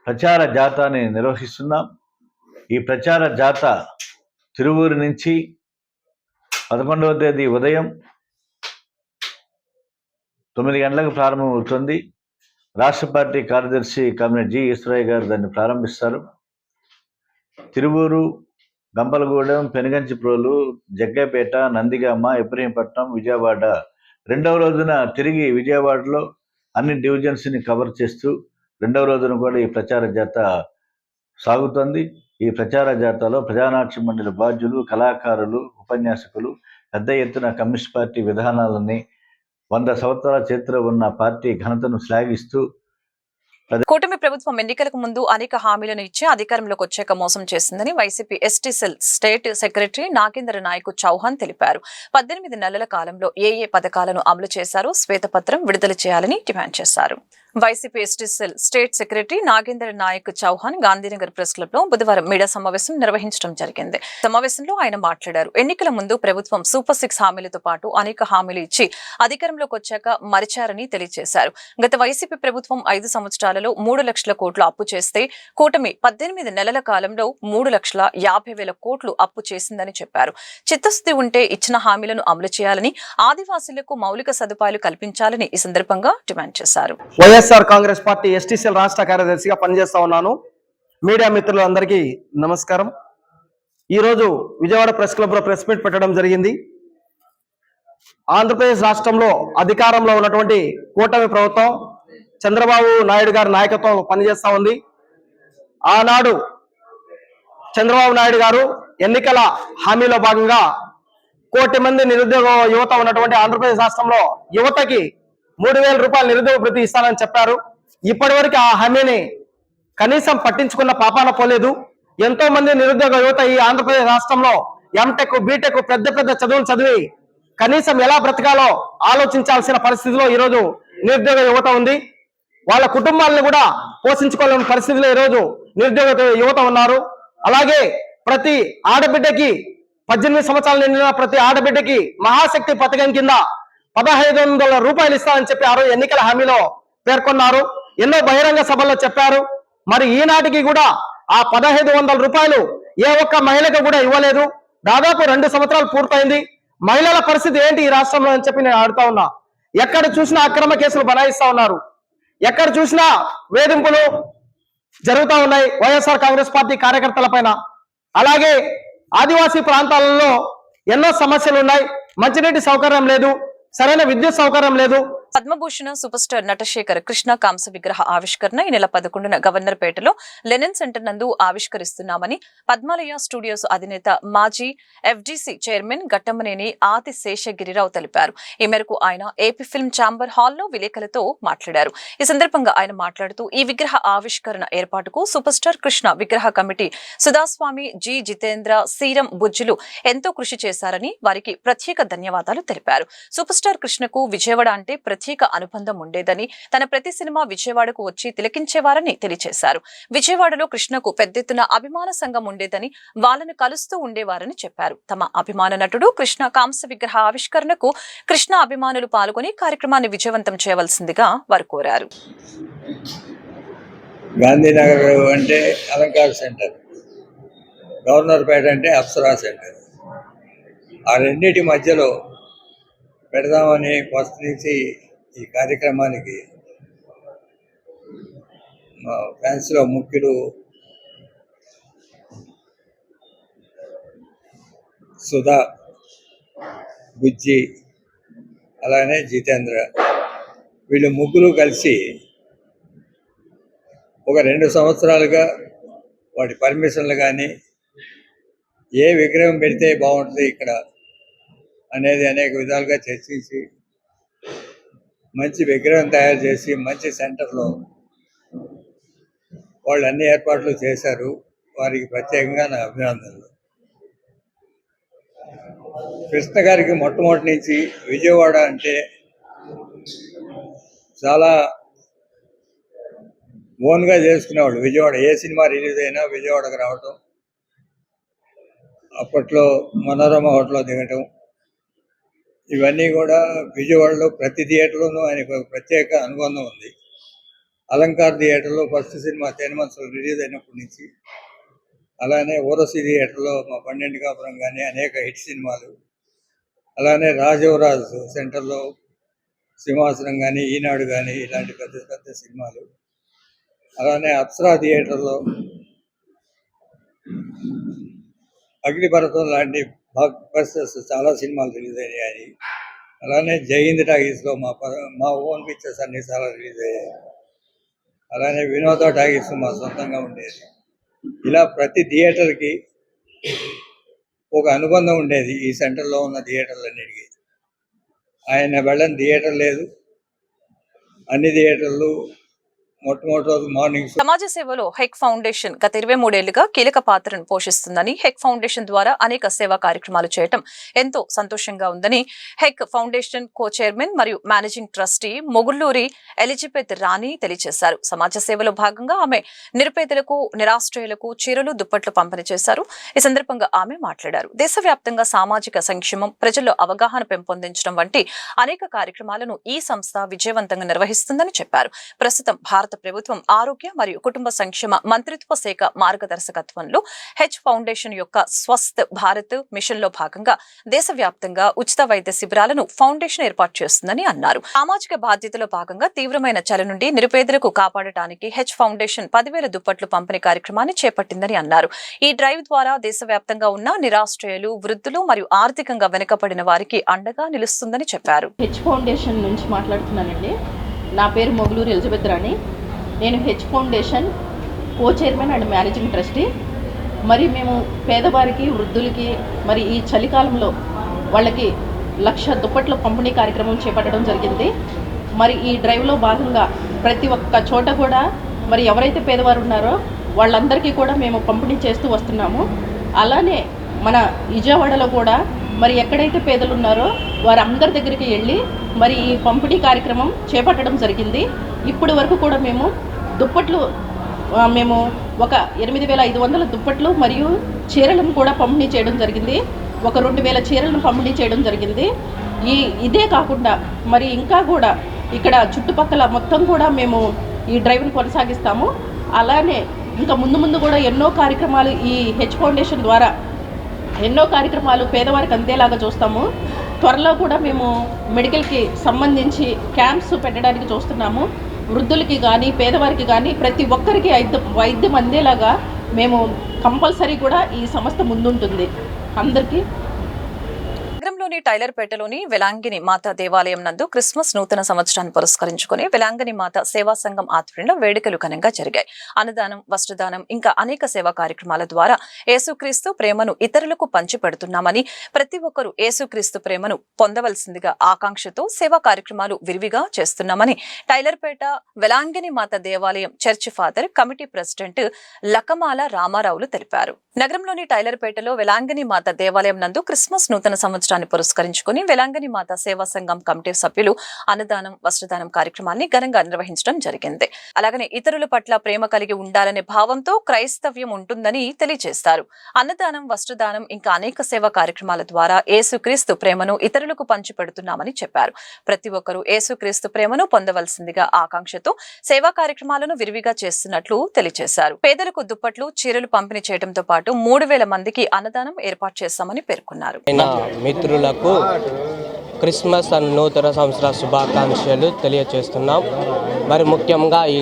ప్రచార జాథాని నిర్వహిస్తున్నాం. ఈ ప్రచార జాథా తిరువూరు నుంచి 11వ తేదీ ఉదయం 9 గంటలకు ప్రారంభమవుతుంది. రాష్ట్ర పార్టీ కార్యదర్శి కామ్రేడ్ జి ఈశ్వరయ్య గారు దాన్ని ప్రారంభిస్తారు. తిరువూరు, గంపలగూడెం, పెనుగంచిప్రోలు, జగ్గైపేట, నందిగామ, ఇబ్రహీంపట్నం, విజయవాడ 2వ రోజున తిరిగి విజయవాడలో అన్ని డివిజన్స్ని కవర్ చేస్తూ 2వ రోజున కూడా ఈ ప్రచార జాథా సాగుతుంది. ఈ ప్రచార జాథాలో ప్రజానాట్య మండలి బాధ్యులు, కళాకారులు, ఉపన్యాసకులు పెద్ద ఎత్తున కమ్యూనిస్ట్ పార్టీ విధానాలని, 100 సంవత్సరాల చరిత్ర ఉన్న పార్టీ ఘనతను శ్లాఘిస్తూ కూటమి ప్రభుత్వం ఎన్నికలకు ముందు అనేక హామీలను ఇచ్చి అధికారంలోకి వచ్చాక మోసం చేసిందని YCP ST cell state secretary Nagendra Nayak Chauhan తెలిపారు. 18 నెలల కాలంలో ఏ పథకాలను అమలు చేశారో శ్వేతపత్రం విడుదల చేయాలని డిమాండ్ చేశారు. YCP ST cell state secretary Nagendra Nayak Chauhan Gandhinagar press club లో బుధవారం మీడియా సమావేశం నిర్వహించడం జరిగింది. సమావేశంలో ఆయన మాట్లాడారు. ఎన్నికల ముందు ప్రభుత్వం సూపర్ 6 హామీలతో పాటు అనేక హామీలు ఇచ్చి అధికారంలోకి వచ్చాక మరిచారని తెలియజేశారు. గత వైసీపీ ప్రభుత్వం 5 సంవత్సరాలలో 3 లక్షల కోట్లు అప్పు చేస్తే కూటమి 18 నెలల కాలంలో 3,50,000 కోట్లు అప్పు చేసిందని చెప్పారు. చిత్తశుద్ధి ఉంటే ఇచ్చిన హామీలను అమలు చేయాలని, ఆదివాసీలకు మౌలిక సదుపాయాలు కల్పించాలని ఈ సందర్భంగా డిమాండ్ చేశారు. వైఎస్ఆర్ కాంగ్రెస్ పార్టీ ఎస్టీసీఎల్ రాష్ట్ర కార్యదర్శిగా పనిచేస్తా ఉన్నాను. మీడియా మిత్రులందరికీ నమస్కారం. ఈరోజు విజయవాడ ప్రెస్ క్లబ్ లో ప్రెస్ మీట్ పెట్టడం జరిగింది. ఆంధ్రప్రదేశ్ రాష్ట్రంలో అధికారంలో ఉన్నటువంటి కూటమి ప్రభుత్వం చంద్రబాబు నాయుడు గారి నాయకత్వం పనిచేస్తా ఉంది. ఆనాడు చంద్రబాబు నాయుడు గారు ఎన్నికల హామీలో భాగంగా 1 కోటి మంది నిరుద్యోగ యువత ఉన్నటువంటి ఆంధ్రప్రదేశ్ రాష్ట్రంలో యువతకి 3,000 రూపాయలు నిరుద్యోగ భృతి ఇస్తానని చెప్పారు. ఇప్పటి వరకు ఆ హామీని కనీసం పట్టించుకున్న పాపాన పోలేదు. ఎంతో మంది నిరుద్యోగ యువత ఈ ఆంధ్రప్రదేశ్ రాష్ట్రంలో ఎంటెక్, బీటెక్ పెద్ద పెద్ద చదువులు చదివి కనీసం ఎలా బ్రతకాలో ఆలోచించాల్సిన పరిస్థితిలో ఈరోజు నిరుద్యోగ యువత ఉంది. వాళ్ళ కుటుంబాలను కూడా పోషించుకోలేని పరిస్థితిలో ఈరోజు నిరుద్యోగ యువత ఉన్నారు. అలాగే ప్రతి ఆడబిడ్డకి 18 సంవత్సరాలు నిండిన ప్రతి ఆడబిడ్డకి మహాశక్తి పథకం కింద 1,500 రూపాయలు ఇస్తారని చెప్పి ఆ రోజు ఎన్నికల హామీలో పేర్కొన్నారు. ఎన్నో బహిరంగ సభల్లో చెప్పారు. మరి ఈనాటికి కూడా ఆ 1,500 రూపాయలు ఏ ఒక్క మహిళకు కూడా ఇవ్వలేదు. దాదాపు 2 సంవత్సరాలు పూర్తయింది. మహిళల పరిస్థితి ఏంటి ఈ రాష్ట్రంలో అని చెప్పి నేను అడుగుతా ఉన్నా. ఎక్కడ చూసినా అక్రమ కేసులు బనాయిస్తా ఉన్నారు. ఎక్కడ చూసినా వేధింపులు జరుగుతూ ఉన్నాయి వైఎస్ఆర్ కాంగ్రెస్ పార్టీ కార్యకర్తల పైన. అలాగే ఆదివాసీ ప్రాంతాలలో ఎన్నో సమస్యలు ఉన్నాయి. మంచినీటి సౌకర్యం లేదు, సరైన విద్యుత్ సౌకర్యం లేదు. పద్మభూషణ సూపర్ స్టార్ నటశేఖర్ కృష్ణ కాంస విగ్రహ ఆవిష్కరణ ఈ నెల 11న గవర్నర్ పేటలో లెనిన్ సెంటర్ నందు ఆవిష్కరిస్తున్నామని పద్మాలయ స్టూడియోస్ అధినేత మాజీ ఎఫ్డీసీ చైర్మన్ గట్టమనేని ఆది శేషగిరిరావు తెలిపారు. ఈ మేరకు ఆయన ఏపీ ఫిల్మ్ ఛాంబర్ హాల్లో విలేకరులతో మాట్లాడారు. ఈ సందర్భంగా ఆయన మాట్లాడుతూ ఈ విగ్రహ ఆవిష్కరణ ఏర్పాటుకు సూపర్ స్టార్ కృష్ణ విగ్రహ కమిటీ సుధాస్వామి, జి జితేంద్ర, సీరం బుజ్జులు ఎంతో కృషి చేశారని వారికి ప్రత్యేక ధన్యవాదాలు తెలిపారు. సూపర్ స్టార్ కృష్ణకు విజయవాడ అంటే ప్రత్యేక అనుబంధం ఉండేదని, తన ప్రతి సినిమా విజయవాడకు వచ్చి తిలకించేవారని తెలియజేశారు. విజయవాడలో కృష్ణకు పెద్ద ఎత్తున అభిమాన సంఘం ఉండేదని, వాళ్ళను కలుస్తూ ఉండేవారని చెప్పారు. తమ అభిమాన నటుడు కృష్ణ కాంస్య విగ్రహ ఆవిష్కరణకు కృష్ణ అభిమానులు పాల్గొని కార్యక్రమాన్ని విజయవంతం చేయవలసిందిగా వారు కోరారు. గాంధీనగర్ అంటే అలంకార్ సెంటర్, గవర్నర్పేట అంటే అప్సరా సెంటర్. ఆ రెండింటి మధ్యలో పెడదామని ఫస్ట్ నుంచి ఈ కార్యక్రమానికి మా ఫ్యాన్స్లో ముఖ్యులు సుధా, బుజ్జి, అలానే జితేంద్ర, వీళ్ళు ముగ్గురు కలిసి ఒక 2 సంవత్సరాలుగా వాటి పర్మిషన్లు కానీ ఏ విగ్రహం పెడితే బాగుంటుంది ఇక్కడ అనేది అనేక విధాలుగా చర్చించి మంచి విగ్రహం తయారు చేసి మంచి సెంటర్లో వాళ్ళు అన్ని ఏర్పాట్లు చేశారు. వారికి ప్రత్యేకంగా నా అభినందనలు. కృష్ణ గారికి మొట్టమొదటి నుంచి విజయవాడ అంటే చాలా ఓన్గా చేసుకునేవాళ్ళు. విజయవాడ ఏ సినిమా రిలీజ్ అయినా విజయవాడకు రావటం, అప్పట్లో మనోరమ హోటల్లో దిగటం, ఇవన్నీ కూడా విజయవాడలో ప్రతి థియేటర్లోనూ ఆయనకు ఒక ప్రత్యేక అనుబంధం ఉంది. అలంకార్ థియేటర్లో ఫస్ట్ సినిమా తేనిమనసులు రిలీజ్ అయినప్పటి నుంచి, అలానే ఊరసి థియేటర్లో మా 12 కాపురం కానీ అనేక హిట్ సినిమాలు, అలానే రాజవరాజ్ సెంటర్లో సింహాసనం కానీ ఈనాడు కానీ ఇలాంటి పెద్ద పెద్ద సినిమాలు, అలానే అప్సరా థియేటర్లో అగ్నిపర్వతం లాంటి బ్లాక్ బస్టర్స్ చాలా సినిమాలు రిలీజ్ అయ్యాయి. అలానే జైహింద్ టాకీస్లో మా ఓన్ పిక్చర్స్ అన్ని చాలా రిలీజ్ అయ్యాయి. అలానే వినోద టాకీస్ మా సొంతంగా ఉండేది. ఇలా ప్రతి థియేటర్కి ఒక అనుబంధం ఉండేది. ఈ సెంటర్లో ఉన్న థియేటర్లన్నిటికీ ఆయన వెళ్ళని థియేటర్ లేదు. అన్ని థియేటర్లు మొట్టమొదటి రోజు మార్నింగ్. సమాజ సేవలో హెక్ ఫౌండేషన్ గత 23 ఏళ్లుగా కీలక పాత్రను పోషిస్తుందని, హెక్ ఫౌండేషన్ ద్వారా అనేక సేవా కార్యక్రమాలు చేయడం ఎంతో సంతోషంగా ఉందని హెక్ ఫౌండేషన్ కో చైర్మన్ మరియు మేనేజింగ్ ట్రస్టీ మొగుళ్ళూరి ఎలిజబెత్ రాణి తెలియజేశారు. సమాజ సేవలో భాగంగా ఆమె నిరుపేదలకు, నిరాశ్రయులకు చీరలు, దుప్పట్లు పంపిణీ చేశారు. ఈ సందర్భంగా ఆమె మాట్లాడారు. దేశవ్యాప్తంగా సామాజిక సంక్షేమం, ప్రజల్లో అవగాహన పెంపొందించడం వంటి అనేక కార్యక్రమాలను ఈ సంస్థ విజయవంతంగా నిర్వహిస్తుందని చెప్పారు. ప్రస్తుతం భారత ప్రభుత్వం ఆరోగ్య మరియు కుటుంబ సంక్షేమ మంత్రిత్వ శాఖ మార్గదర్శకత్వంలో హెచ్ ఫౌండేషన్ యొక్క స్వస్థ్ భారత్ మిషన్ లో భాగంగా దేశవ్యాప్తంగా ఉచిత వైద్య శిబిరాలను ఫౌండేషన్ ఏర్పాటు చేస్తుందని అన్నారు. సామాజిక బాధ్యతలో భాగంగా తీవ్రమైన చలి నుండి నిరుపేదలకు కాపాడటానికి హెచ్ ఫౌండేషన్ 10,000 దుప్పట్లు పంపిణీ కార్యక్రమాన్ని చేపట్టిందని అన్నారు. ఈ డ్రైవ్ ద్వారా దేశవ్యాప్తంగా ఉన్న నిరాశ్రయులు, వృద్ధులు మరియు ఆర్థికంగా వెనుకబడిన వారికి అండగా నిలుస్తుందని చెప్పారు. హెచ్ ఫౌండేషన్ నుంచి మాట్లాడుతున్నానండి. నా పేరు మొగులూరి ఎలిజబెత్ రాణి. నేను H foundation co chairman and managing trustee. మరి మేము పేదవారికి, వృద్ధులకి మరి ఈ చలికాలంలో వాళ్ళకి 1,00,000 దుప్పట్ల పంపిణీ కార్యక్రమం చేపట్టడం జరిగింది. మరి ఈ డ్రైవ్లో భాగంగా ప్రతి ఒక్క చోట కూడా మరి ఎవరైతే పేదవారు ఉన్నారో వాళ్ళందరికీ కూడా మేము పంపిణీ చేస్తూ వస్తున్నాము. అలానే మన విజయవాడలో కూడా మరి ఎక్కడైతే పేదలు ఉన్నారో వారందరి దగ్గరికి వెళ్ళి మరి ఈ పంపిణీ కార్యక్రమం చేపట్టడం జరిగింది. ఇప్పటి వరకు కూడా మేము దుప్పట్లు ఒక 8,500 దుప్పట్లు మరియు చీరలను కూడా పంపిణీ చేయడం జరిగింది. ఒక 2,000 చీరలను పంపిణీ చేయడం జరిగింది. ఇదే కాకుండా మరి ఇంకా కూడా ఇక్కడ చుట్టుపక్కల మొత్తం కూడా మేము ఈ డ్రైవ్ని కొనసాగిస్తాము. అలానే ఇంకా ముందు కూడా ఎన్నో కార్యక్రమాలు ఈ హెచ్ ఫౌండేషన్ ద్వారా ఎన్నో కార్యక్రమాలు పేదవారికి అందేలాగా చూస్తాము. త్వరలో కూడా మేము మెడికల్కి సంబంధించి క్యాంప్స్ పెట్టడానికి చూస్తున్నాము. వృద్ధులకి కానీ పేదవారికి కానీ ప్రతి ఒక్కరికి వైద్యం అందేలాగా మేము కంపల్సరీ కూడా ఈ సంస్థ ముందుంటుంది. అందరికీ నగరంలోని టైలర్పేటలోని వెలాంగిని మాత దేవాలయం నందు క్రిస్మస్ నూతన సంవత్సరాన్ని పురస్కరించుకుని వెలాంగిని మాత సేవా సంఘం ఆధ్వర్యంలో వేడుకలు ఘనంగా జరిగాయి. అన్నదానం, వస్త్రదానం ఇంకా అనేక సేవా కార్యక్రమాల ద్వారా యేసుక్రీస్తు ప్రేమను ఇతరులకు పంచిపెడుతున్నామని, ప్రతి ఒక్కరూ యేసుక్రీస్తు ప్రేమను పొందవలసిందిగా ఆకాంక్షతో సేవా కార్యక్రమాలు విరివిగా చేస్తున్నామని టైలర్పేట వెలాంగిని మాత దేవాలయం చర్చి ఫాదర్ కమిటీ ప్రెసిడెంట్ లకమాల రామారావులు తెలిపారు. నగరంలోని టైలర్పేటలో వెలాంగిని మాత దేవాలయం నందు క్రిస్మస్ నూతన సంవత్సరాన్ని పురస్కరించుకుని వెలంగని మాత సేవా సంఘం కమిటీ సభ్యులు అన్నదానం వస్త్రదానం కార్యక్రమాన్ని ఘనంగా నిర్వహించడం జరిగింది. అలాగనే ఇతరుల పట్ల ప్రేమ కలిగి ఉండాలనే భావంతో క్రైస్తవ్యం ఉంటుందని తెలియజేస్తారు. అన్నదానం వస్త్రదానం ఇంకా అనేక సేవా కార్యక్రమాల ద్వారా యేసుక్రీస్తు ప్రేమను ఇతరులకు పంచిపెడుతున్నామని చెప్పారు. ప్రతి ఒక్కరూ యేసుక్రీస్తు ప్రేమను పొందవలసిందిగా ఆకాంక్షతో సేవా కార్యక్రమాలను విరివిగా చేస్తున్నట్లు తెలియజేశారు. పేదలకు దుప్పట్లు చీరలు పంపిణీ చేయడంతో పాటు 3,000 మందికి అన్నదానం ఏర్పాటు చేస్తామని పేర్కొన్నారు. మిత్రులకు క్రిస్మస్ అండ్ నూతన సంవత్సర శుభాకాంక్షలు తెలియజేస్తున్నాం. మరి ముఖ్యంగా ఈ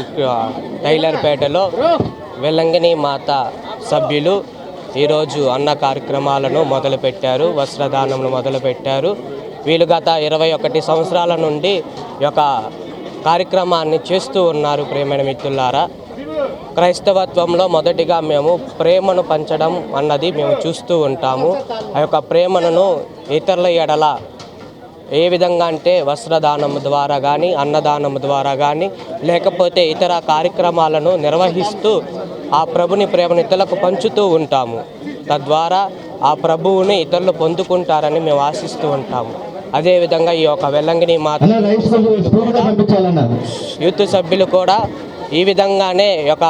టైలర్పేటలో వెల్లంగిని మాత సభ్యులు ఈరోజు అన్న కార్యక్రమాలను మొదలుపెట్టారు, వస్త్రదానములు మొదలుపెట్టారు. వీళ్ళు గత 21 సంవత్సరాల నుండి ఈ యొక్క కార్యక్రమాన్ని చేస్తూ ఉన్నారు. ప్రేమైన మిత్రులారా, క్రైస్తవత్వంలో మొదటిగా మేము ప్రేమను పంచడం అన్నది మేము చూస్తూ ఉంటాము. ఆ యొక్క ప్రేమను ఇతరుల ఎడల ఏ విధంగా అంటే వస్త్రదానం ద్వారా కానీ, అన్నదానం ద్వారా కానీ, లేకపోతే ఇతర కార్యక్రమాలను నిర్వహిస్తూ ఆ ప్రభుని ప్రేమను ఇతరులకు పంచుతూ ఉంటాము. తద్వారా ఆ ప్రభువుని ఇతరులు పొందుకుంటారని మేము ఆశిస్తూ ఉంటాము. అదేవిధంగా ఈ యొక్క వెల్లంగిని మాత యూత్ సభ్యులు కూడా ఈ విధంగానే యొక్క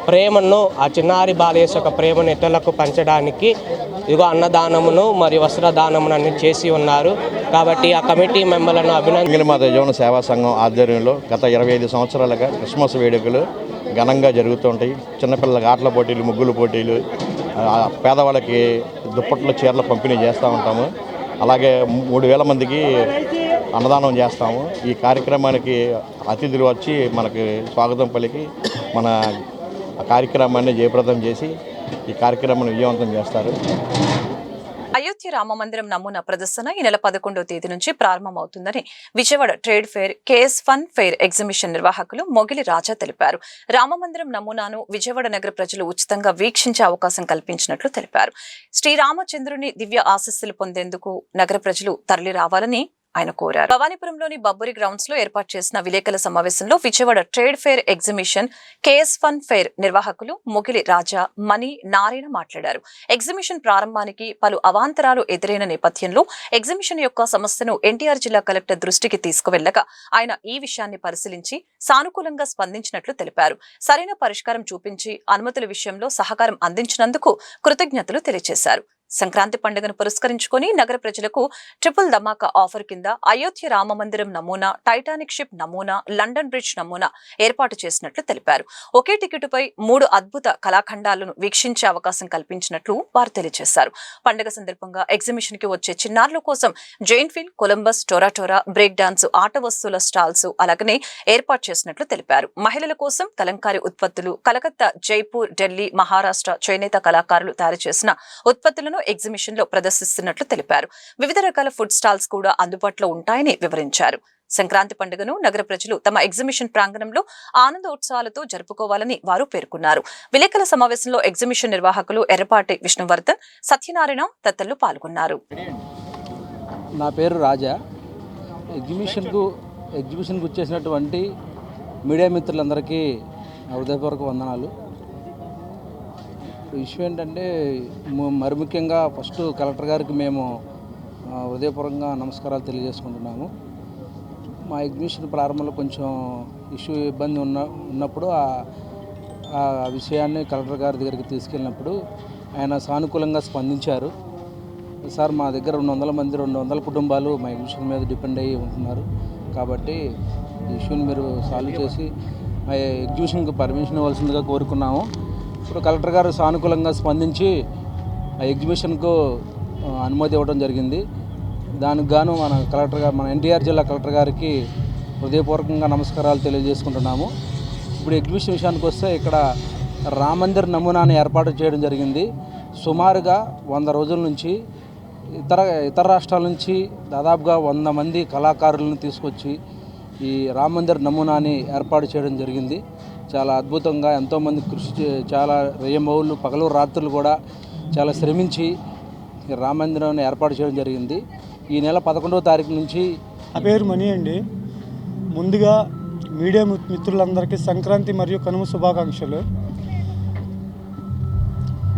ప్రేమను, ఆ చిన్నారి బాలయేసు యొక్క ప్రేమను ఇతరులకు పంచడానికి ఇదిగో అన్నదానమును మరియు వస్త్రదానమును అన్ని చేసి ఉన్నారు. కాబట్టి ఆ కమిటీ మెంబర్లను వెల్లంగిని మాత జీవన సేవా సంఘం ఆధ్వర్యంలో గత 25 సంవత్సరాలుగా క్రిస్మస్ వేడుకలు ఘనంగా జరుగుతూ ఉంటాయి. చిన్నపిల్లలకి ఆటల పోటీలు, ముగ్గులు పోటీలు, పేదవాళ్ళకి దుప్పట్లు చీరలు పంపిణీ చేస్తూ ఉంటాము. అలాగే 3,000 మందికి అన్నదానం చేస్తాము. ఈ కార్యక్రమానికి అతిథులు వచ్చి మనకి స్వాగతం పలికి మన కార్యక్రమాన్ని జయప్రదం చేసి ఈ కార్యక్రమాన్ని విజయవంతం చేస్తారు. అయోధ్య రామ మందిరం నమూనా ప్రదర్శన ఈ నెల 11వ తేదీ నుంచి ప్రారంభమవుతుందని Vijayawada trade fair KS fun fair exhibition నిర్వాహకులు మొగిలి రాజా తెలిపారు. రామమందిరం నమూనాను విజయవాడ నగర ప్రజలు ఉచితంగా వీక్షించే అవకాశం కల్పించినట్లు తెలిపారు. శ్రీరామచంద్రుని దివ్య ఆశీస్సులు పొందేందుకు నగర ప్రజలు తరలి రావాలని ఆయన కోరారు. భవానీపురంలోని బబ్బురి గ్రౌండ్స్ లో ఏర్పాటు చేసిన విలేకరుల సమావేశంలో Vijayawada trade fair exhibition KS fun fair నిర్వాహకులు మొగిలి రాజా, మణి, నారాయణ మాట్లాడారు. ఎగ్జిబిషన్ ప్రారంభానికి పలు అవాంతరాలు ఎదురైన నేపథ్యంలో ఎగ్జిబిషన్ యొక్క సమస్యను ఎన్టీఆర్ జిల్లా కలెక్టర్ దృష్టికి తీసుకువెళ్లగా ఆయన ఈ విషయాన్ని పరిశీలించి సానుకూలంగా స్పందించినట్లు తెలిపారు. సరైన పరిష్కారం చూపించి అనుమతుల విషయంలో సహకారం అందించినందుకు కృతజ్ఞతలు తెలియజేశారు. సంక్రాంతి పండుగను పురస్కరించుకుని నగర ప్రజలకు ట్రిపుల్ ధమాకా ఆఫర్ కింద అయోధ్య రామ మందిరం నమూనా, టైటానిక్ షిప్ నమూనా, లండన్ బ్రిడ్జ్ నమూనా ఏర్పాటు చేసినట్లు తెలిపారు. ఒకే టికెటుపై 3 అద్భుత కళాఖండాలను వీక్షించే అవకాశం కల్పించినట్లు వారు తెలియజేశారు. పండుగ సందర్భంగా ఎగ్జిబిషన్ కి వచ్చే చిన్నారుల కోసం జైన్ఫీల్డ్, కొలంబస్, టోరాటోరా, బ్రేక్ డాన్స్, ఆట వస్తువుల స్టాల్స్ అలాగనే ఏర్పాటు చేసినట్లు తెలిపారు. మహిళల కోసం కలంకారీ ఉత్పత్తులు, కలకత్తా, జైపూర్, ఢిల్లీ, మహారాష్ట్ర చేనేత కళాకారులు తయారు చేసిన ఉత్పత్తులను ఎగ్జిబిషన్ లో ప్రదర్శిస్తున్నట్లు తెలిపారు. వివిధ రకాల ఫుడ్ స్టాల్స్ కూడా అందుబాటులో ఉంటాయని వివరించారు. సంక్రాంతి పండుగను నగర ప్రజలు తమ ఎగ్జిబిషన్ ప్రాంగణంలో ఆనందోత్సవాలతో జరుపుకోవాలని వారు పేర్కొన్నారు. విలేకరుల సమావేశంలో ఎగ్జిబిషన్ నిర్వాహకులు ఎర్రపాటి విష్ణువర్ధన్, సత్యనారాయణ తదితరులు పాల్గొన్నారు. నా పేరు రాజా. ఎగ్జిబిషన్కు వచ్చేసినటువంటి మీడియా మిత్రులందరికీ హృదయపూర్వక వందనాలు. విషయం ఏంటంటే మరి ముఖ్యంగా ఫస్ట్ కలెక్టర్ గారికి మేము హృదయపూర్వకంగా నమస్కారాలు తెలియజేసుకుంటున్నాము. మా ఎగ్జిబిషన్ ప్రారంభంలో కొంచెం ఇబ్బంది ఉన్నప్పుడు ఆ విషయాన్ని కలెక్టర్ గారి దగ్గరికి తీసుకెళ్ళినప్పుడు ఆయన సానుకూలంగా స్పందించారు. సార్, మా దగ్గర 200 కుటుంబాలు మా ఎగ్జిబిషన్ మీద డిపెండ్ అయ్యి ఉంటున్నారు, కాబట్టి ఈ ఇష్యూని మీరు సాల్వ్ చేసి మా ఎగ్జిబిషన్కి పర్మిషన్ ఇవ్వాల్సిందిగా కోరుకున్నాము. ఇప్పుడు కలెక్టర్ గారు సానుకూలంగా స్పందించి ఆ ఎగ్జిబిషన్కు అనుమతి ఇవ్వడం జరిగింది. దానికి గాను మన ఎన్టీఆర్ జిల్లా కలెక్టర్ గారికి హృదయపూర్వకంగా నమస్కారాలు తెలియజేసుకుంటున్నాము. ఇప్పుడు ఎగ్జిబిషన్ విషయానికి వస్తే ఇక్కడ రామ మందిర్ నమూనాను ఏర్పాటు చేయడం జరిగింది. సుమారుగా 100 రోజుల నుంచి ఇతర రాష్ట్రాల నుంచి దాదాపుగా 100 మంది కళాకారులను తీసుకొచ్చి ఈ రామ మందిర్ నమూనాని ఏర్పాటు చేయడం జరిగింది. చాలా అద్భుతంగా ఎంతోమంది చాలా రేయమౌళ్ళు పగలు రాత్రులు కూడా చాలా శ్రమించి రామ మందిరాన్ని ఏర్పాటు చేయడం జరిగింది. ఈ నెల 11వ తారీఖు నుంచి. నా పేరు మణి అండి. ముందుగా మీడియా మిత్రులందరికీ సంక్రాంతి మరియు కనుమ శుభాకాంక్షలు.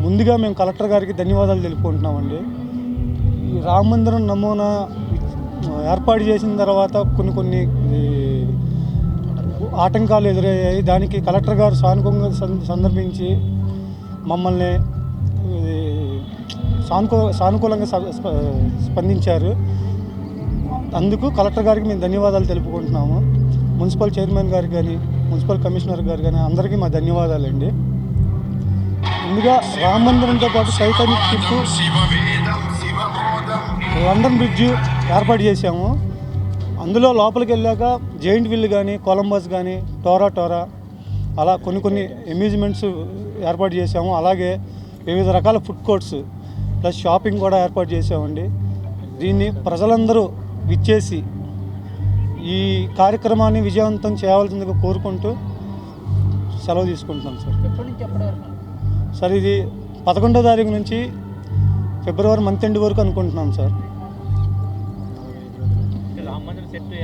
ముందుగా మేము కలెక్టర్ గారికి ధన్యవాదాలు తెలుపుకుంటున్నామండి. ఈ రామ మందిరం నమూనా ఏర్పాటు చేసిన తర్వాత కొన్ని ఆటంకాలు ఎదురయ్యాయి. దానికి కలెక్టర్ గారు సానుకూలంగా సందర్భించి మమ్మల్ని సానుకూలంగా స్పందించారు. అందుకు కలెక్టర్ గారికి మేము ధన్యవాదాలు తెలుపుకుంటున్నాము. మున్సిపల్ చైర్మన్ గారికి కానీ, మున్సిపల్ కమిషనర్ గారు కానీ అందరికీ మా ధన్యవాదాలండి. ముందుగా రామ మందిరంతో పాటు టైటానిక్ షిప్, లండన్ బ్రిడ్జ్ ఏర్పాటు చేశాము. అందులో లోపలికి వెళ్ళాక జైంట్ విల్ కానీ, కొలంబస్ కానీ, టోరా అలా కొన్ని అమ్యూజ్మెంట్స్ ఏర్పాటు చేశాము. అలాగే వివిధ రకాల ఫుడ్ కోర్ట్స్ ప్లస్ షాపింగ్ కూడా ఏర్పాటు చేసామండి. దీన్ని ప్రజలందరూ విచ్చేసి ఈ కార్యక్రమాన్ని విజయవంతం చేయవలసిందిగా కోరుకుంటూ సెలవు తీసుకుంటున్నాం సార్. ఇది 11వ తారీఖు నుంచి ఫిబ్రవరి మంత్ ఎండ్ వరకు అనుకుంటున్నాం సార్.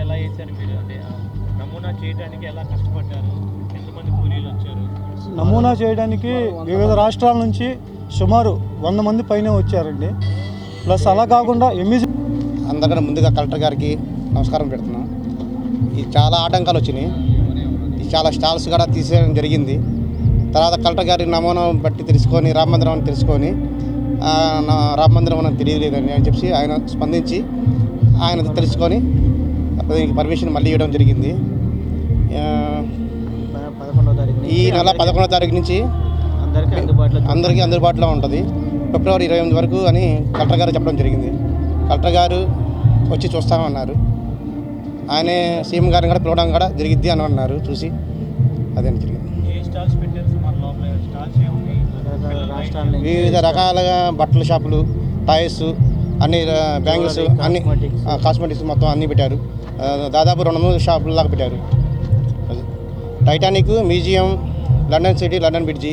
ఎలా చేశారు మీరు? అంటే నమూనా చేయడానికి ఎలా కష్టపడ్డారు? ఎంతమంది కూలీలు వచ్చారు? నమూనా చేయడానికి వివిధ రాష్ట్రాల నుంచి సుమారు 100 మంది పైన వచ్చారండి. ప్లస్ అలా కాకుండా అందరికన్నా ముందుగా కలెక్టర్ గారికి నమస్కారం పెడుతున్నాం. ఈ చాలా ఆటంకాలు వచ్చినాయి. ఈ చాలా స్టాల్స్ కూడా తీసేయడం జరిగింది. తర్వాత కలెక్టర్ గారి నమూనా బట్టి తెలుసుకొని రామ మందిరం అని తెలుసుకొని రామ మందిరం అని తెలియలేదని అని చెప్పి ఆయన స్పందించి ఆయన తెలుసుకొని దీనికి పర్మిషన్ మళ్ళీ ఇవ్వడం జరిగింది. ఈ నెల 11వ తారీఖు నుంచి అందరికీ అందుబాటులో ఉంటుంది. ఫిబ్రవరి 28 వరకు అని కలెక్టర్ గారు చెప్పడం జరిగింది. కలెక్టర్ గారు వచ్చి చూస్తామన్నారు. ఆయనే సీఎం గారిని కూడా పిలవడం కూడా జరిగిద్ది అని అన్నారు. చూసి అదే జరిగింది. వివిధ రకాలుగా బట్టల షాపులు, టాయ్స్, అన్ని బ్యాంగిల్స్, అన్ని కాస్మెటిక్స్ మొత్తం అన్నీ పెట్టారు. దాదాపు 200 షాపులు లాగా పెట్టారు. Titanic museum, London city, London bridge,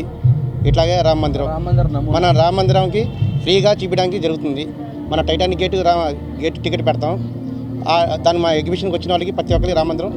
ఇట్లాగే రామ మందిరం. మన రామ మందిరంకి ఫ్రీగా చూపించడానికి జరుగుతుంది. మన టైటానిక్ గేట్ టికెట్ పెడతాం. దాని మా ఎగ్జిబిషన్కి వచ్చిన వాళ్ళకి ప్రతి ఒక్కరికి రామ మందిరం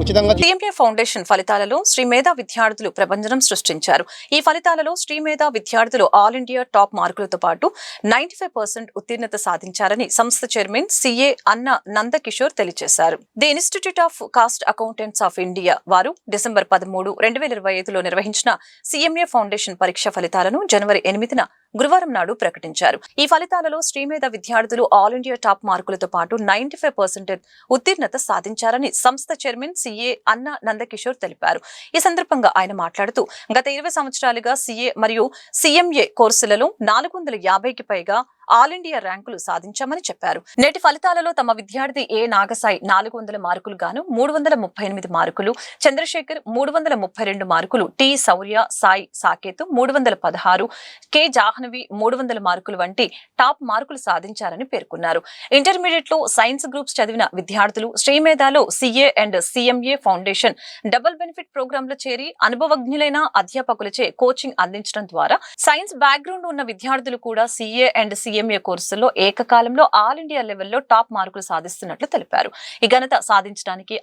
ఉచితంగా. సిఎంఏ ఫౌండేషన్ ఫలితాలలో శ్రీ మేధా విద్యార్థులు ప్రభంజనం సృష్టించారు. ఈ ఫలితాలలో శ్రీ మేధా విద్యార్థులు ఆల్ ఇండియా టాప్ మార్కులతో పాటు 95% ఉత్తీర్ణత సాధించారని సంస్థ చైర్మన్ సిఏ అన్న నందకిషోర్ తెలియజేశారు. The institute of cost accountants of India వారు డిసెంబర్ 13, 2025లో నిర్వహించిన సిఎంఏ ఫౌండేషన్ పరీక్ష ఫలితాలను జనవరి 8న గురువారం నాడు ప్రకటించారు. ఈ ఫలితాలలో శ్రీమేధ విద్యార్థులు ఆల్ ఇండియా టాప్ మార్కులతో పాటు 95% ఉత్తీర్ణత సాధించారని సంస్థ చైర్మన్ సిఏ అన్న నందకిషోర్ తెలిపారు. ఈ సందర్భంగా ఆయన మాట్లాడుతూ గత 20 సంవత్సరాలుగా సిఏ మరియు సిఎంఏ కోర్సులలో 450కి పైగా ఆల్ ఇండియా ర్యాంకులు సాధించామని చెప్పారు. నేటి ఫలితాలలో తమ విద్యార్థి ఏ నాగసాయి 400 మార్కులు గాను 338 మార్కులు, చంద్రశేఖర్ 332 మార్కులు, టి శౌర్య, సాయి సాకేతు 316, కె జాహ్నవి 300 మార్కులు వంటి టాప్ మార్కులు సాధించారని పేర్కొన్నారు. ఇంటర్మీడియట్ లో సైన్స్ గ్రూప్స్ చదివిన విద్యార్థులు శ్రీమేధాలో CA and CMA foundation double benefit program లో చేరి అనుభవజ్ఞులైన అధ్యాపకులచే కోచింగ్ అందించడం ద్వారా సైన్స్ బ్యాక్గ్రౌండ్ ఉన్న విద్యార్థులు కూడా సిఏ అండ్ సిఎంఏ కోర్సుల్లో ఏకకాలంలో ఆల్ ఇండియా లెవెల్లో టాప్ మార్కులు సాధిస్తున్నట్లు తెలిపారు. ఈ ఘనత సాధించడానికి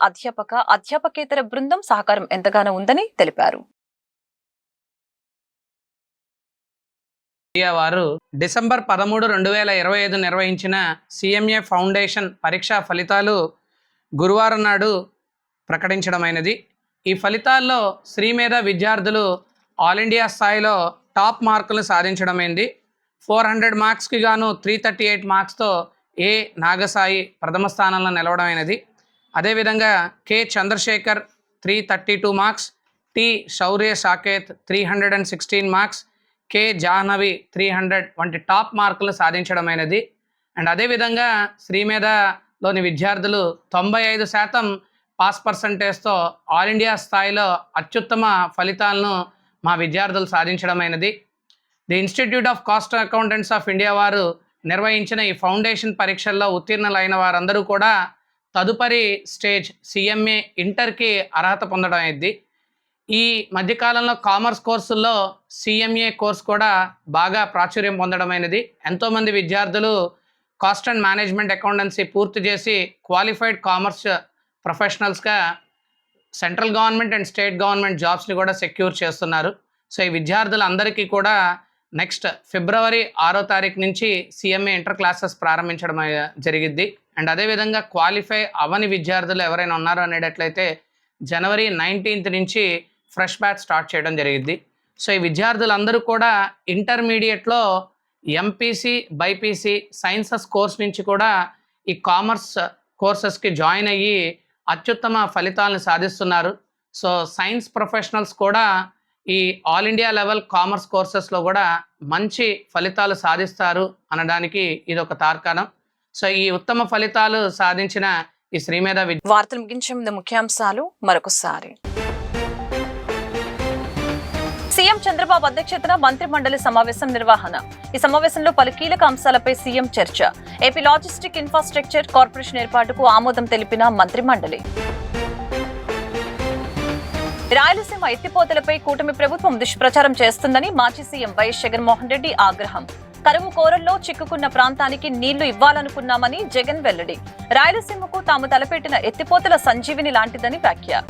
అధ్యాపకేతర బృందం సహకారం ఎంతగానో ఉందని తెలిపారు. వారు డిసెంబర్ 13, 2025 నిర్వహించిన సిఎంఏ ఫౌండేషన్ పరీక్షా ఫలితాలు గురువారం నాడు ప్రకటించడమైనది. ఈ ఫలితాల్లో శ్రీమేధ విద్యార్థులు ఆల్ ఇండియా స్థాయిలో టాప్ మార్కులు సాధించడమైంది. 400 మార్క్స్కి గాను 338 మార్క్స్తో ఏ నాగసాయి ప్రథమ స్థానంలో నిలవడమైనది. అదేవిధంగా కె చంద్రశేఖర్ 332 మార్క్స్, టి శౌర్య సాకేత్ 316 మార్క్స్, కె జాహ్నవి 300 వంటి టాప్ మార్కులు సాధించడమైనది. అండ్ అదేవిధంగా శ్రీమేధలోని విద్యార్థులు 95% పాస్ పర్సంటేజ్తో ఆల్ ఇండియా స్థాయిలో అత్యుత్తమ ఫలితాలను మా విద్యార్థులు సాధించడమైనది. The institute of cost accountants of India వారు నిర్వహించిన ఈ ఫౌండేషన్ పరీక్షల్లో ఉత్తీర్ణులైన వారందరూ కూడా తదుపరి స్టేజ్ సిఎంఏ ఇంటర్కి అర్హత పొందడం అయింది. ఈ మధ్యకాలంలో కామర్స్ కోర్సుల్లో సిఎంఏ కోర్స్ కూడా బాగా ప్రాచుర్యం పొందడమైనది. ఎంతోమంది విద్యార్థులు కాస్ట్ అండ్ మేనేజ్మెంట్ అకౌంటెన్సీ పూర్తి చేసి క్వాలిఫైడ్ కామర్స్ ప్రొఫెషనల్స్గా central government and state government జాబ్స్ని కూడా సెక్యూర్ చేస్తున్నారు. సో ఈ విద్యార్థులందరికీ కూడా నెక్స్ట్ ఫిబ్రవరి 6వ తారీఖు నుంచి సిఎంఏ ఇంటర్ క్లాసెస్ ప్రారంభించడం జరిగిద్ది. అండ్ అదేవిధంగా క్వాలిఫై అవని విద్యార్థులు ఎవరైనా ఉన్నారో అనేటట్లయితే జనవరి 19th నుంచి ఫ్రెష్ బ్యాచ్ స్టార్ట్ చేయడం జరిగిద్ది. సో ఈ విద్యార్థులందరూ కూడా ఇంటర్మీడియట్లో ఎంపీసీ బైపీసీ సైన్సెస్ కోర్స్ నుంచి కూడా ఈ కామర్స్ కోర్సెస్కి జాయిన్ అయ్యి అత్యుత్తమ ఫలితాలను సాధిస్తున్నారు. సో సైన్స్ ప్రొఫెషనల్స్ కూడా ఈ ఆల్ ఇండియా లెవెల్ కామర్స్ కోర్సెస్లో కూడా మంచి ఫలితాలు సాధిస్తారు అనడానికి ఇది ఒక తార్కాణం. సో ఈ ఉత్తమ ఫలితాలు సాధించిన ఈ శ్రీమేధ వార్తలు ముగించే ముందు ముఖ్యాంశాలు మరొకసారి. సీఎం చంద్రబాబు అధ్యక్షతన మంత్రి మండలి సమావేశం నిర్వహణ. ఈ సమావేశంలో పలు కీలక అంశాలపై సీఎం చర్చ. ఏపీ లాజిస్టిక్ ఇన్ఫ్రాస్ట్రక్చర్ కార్పొరేషన్ ఏర్పాటుకు ఆమోదం తెలిపిన మంత్రి మండలి. రాయలసీమ ఎత్తిపోతలపై కూటమి ప్రభుత్వం దుష్ప్రచారం చేస్తుందని మాజీ సీఎం వైఎస్ జగన్మోహన్ రెడ్డి ఆగ్రహం. కరువు కోరల్లో చిక్కుకున్న ప్రాంతానికి నీళ్లు ఇవ్వాలనుకున్నామని జగన్ వెల్లడి. రాయలసీమకు తాము తలపెట్టిన ఎత్తిపోతల సంజీవిని లాంటిదని వ్యాఖ్య.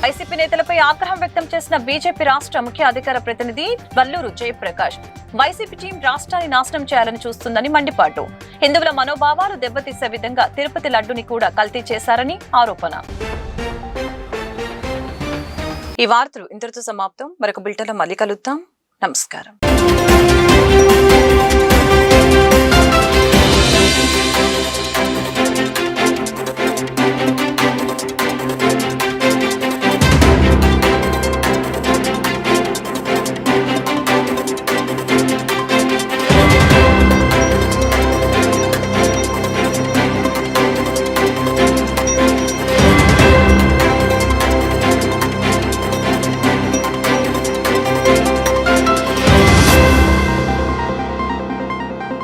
వైసీపీ నేతలపై ఆగ్రహం వ్యక్తం చేసిన బీజేపీ రాష్ట్ర ముఖ్య అధికార ప్రతినిధి వల్లూరు జయప్రకాష్. వైసీపీ టీం రాష్ట్రాన్ని నాశనం చేయాలని చూస్తుందని మండిపాటు. హిందువుల మనోభావాలు దెబ్బతీసే విధంగా తిరుపతి లడ్డుని కూడా కల్తీ చేశారని ఆరోపణ. ఈ వార్తలు ఇంతటితో సమాప్తం. మరొక బులెటిన్లో మళ్ళీ కలుద్దాం. నమస్కారం.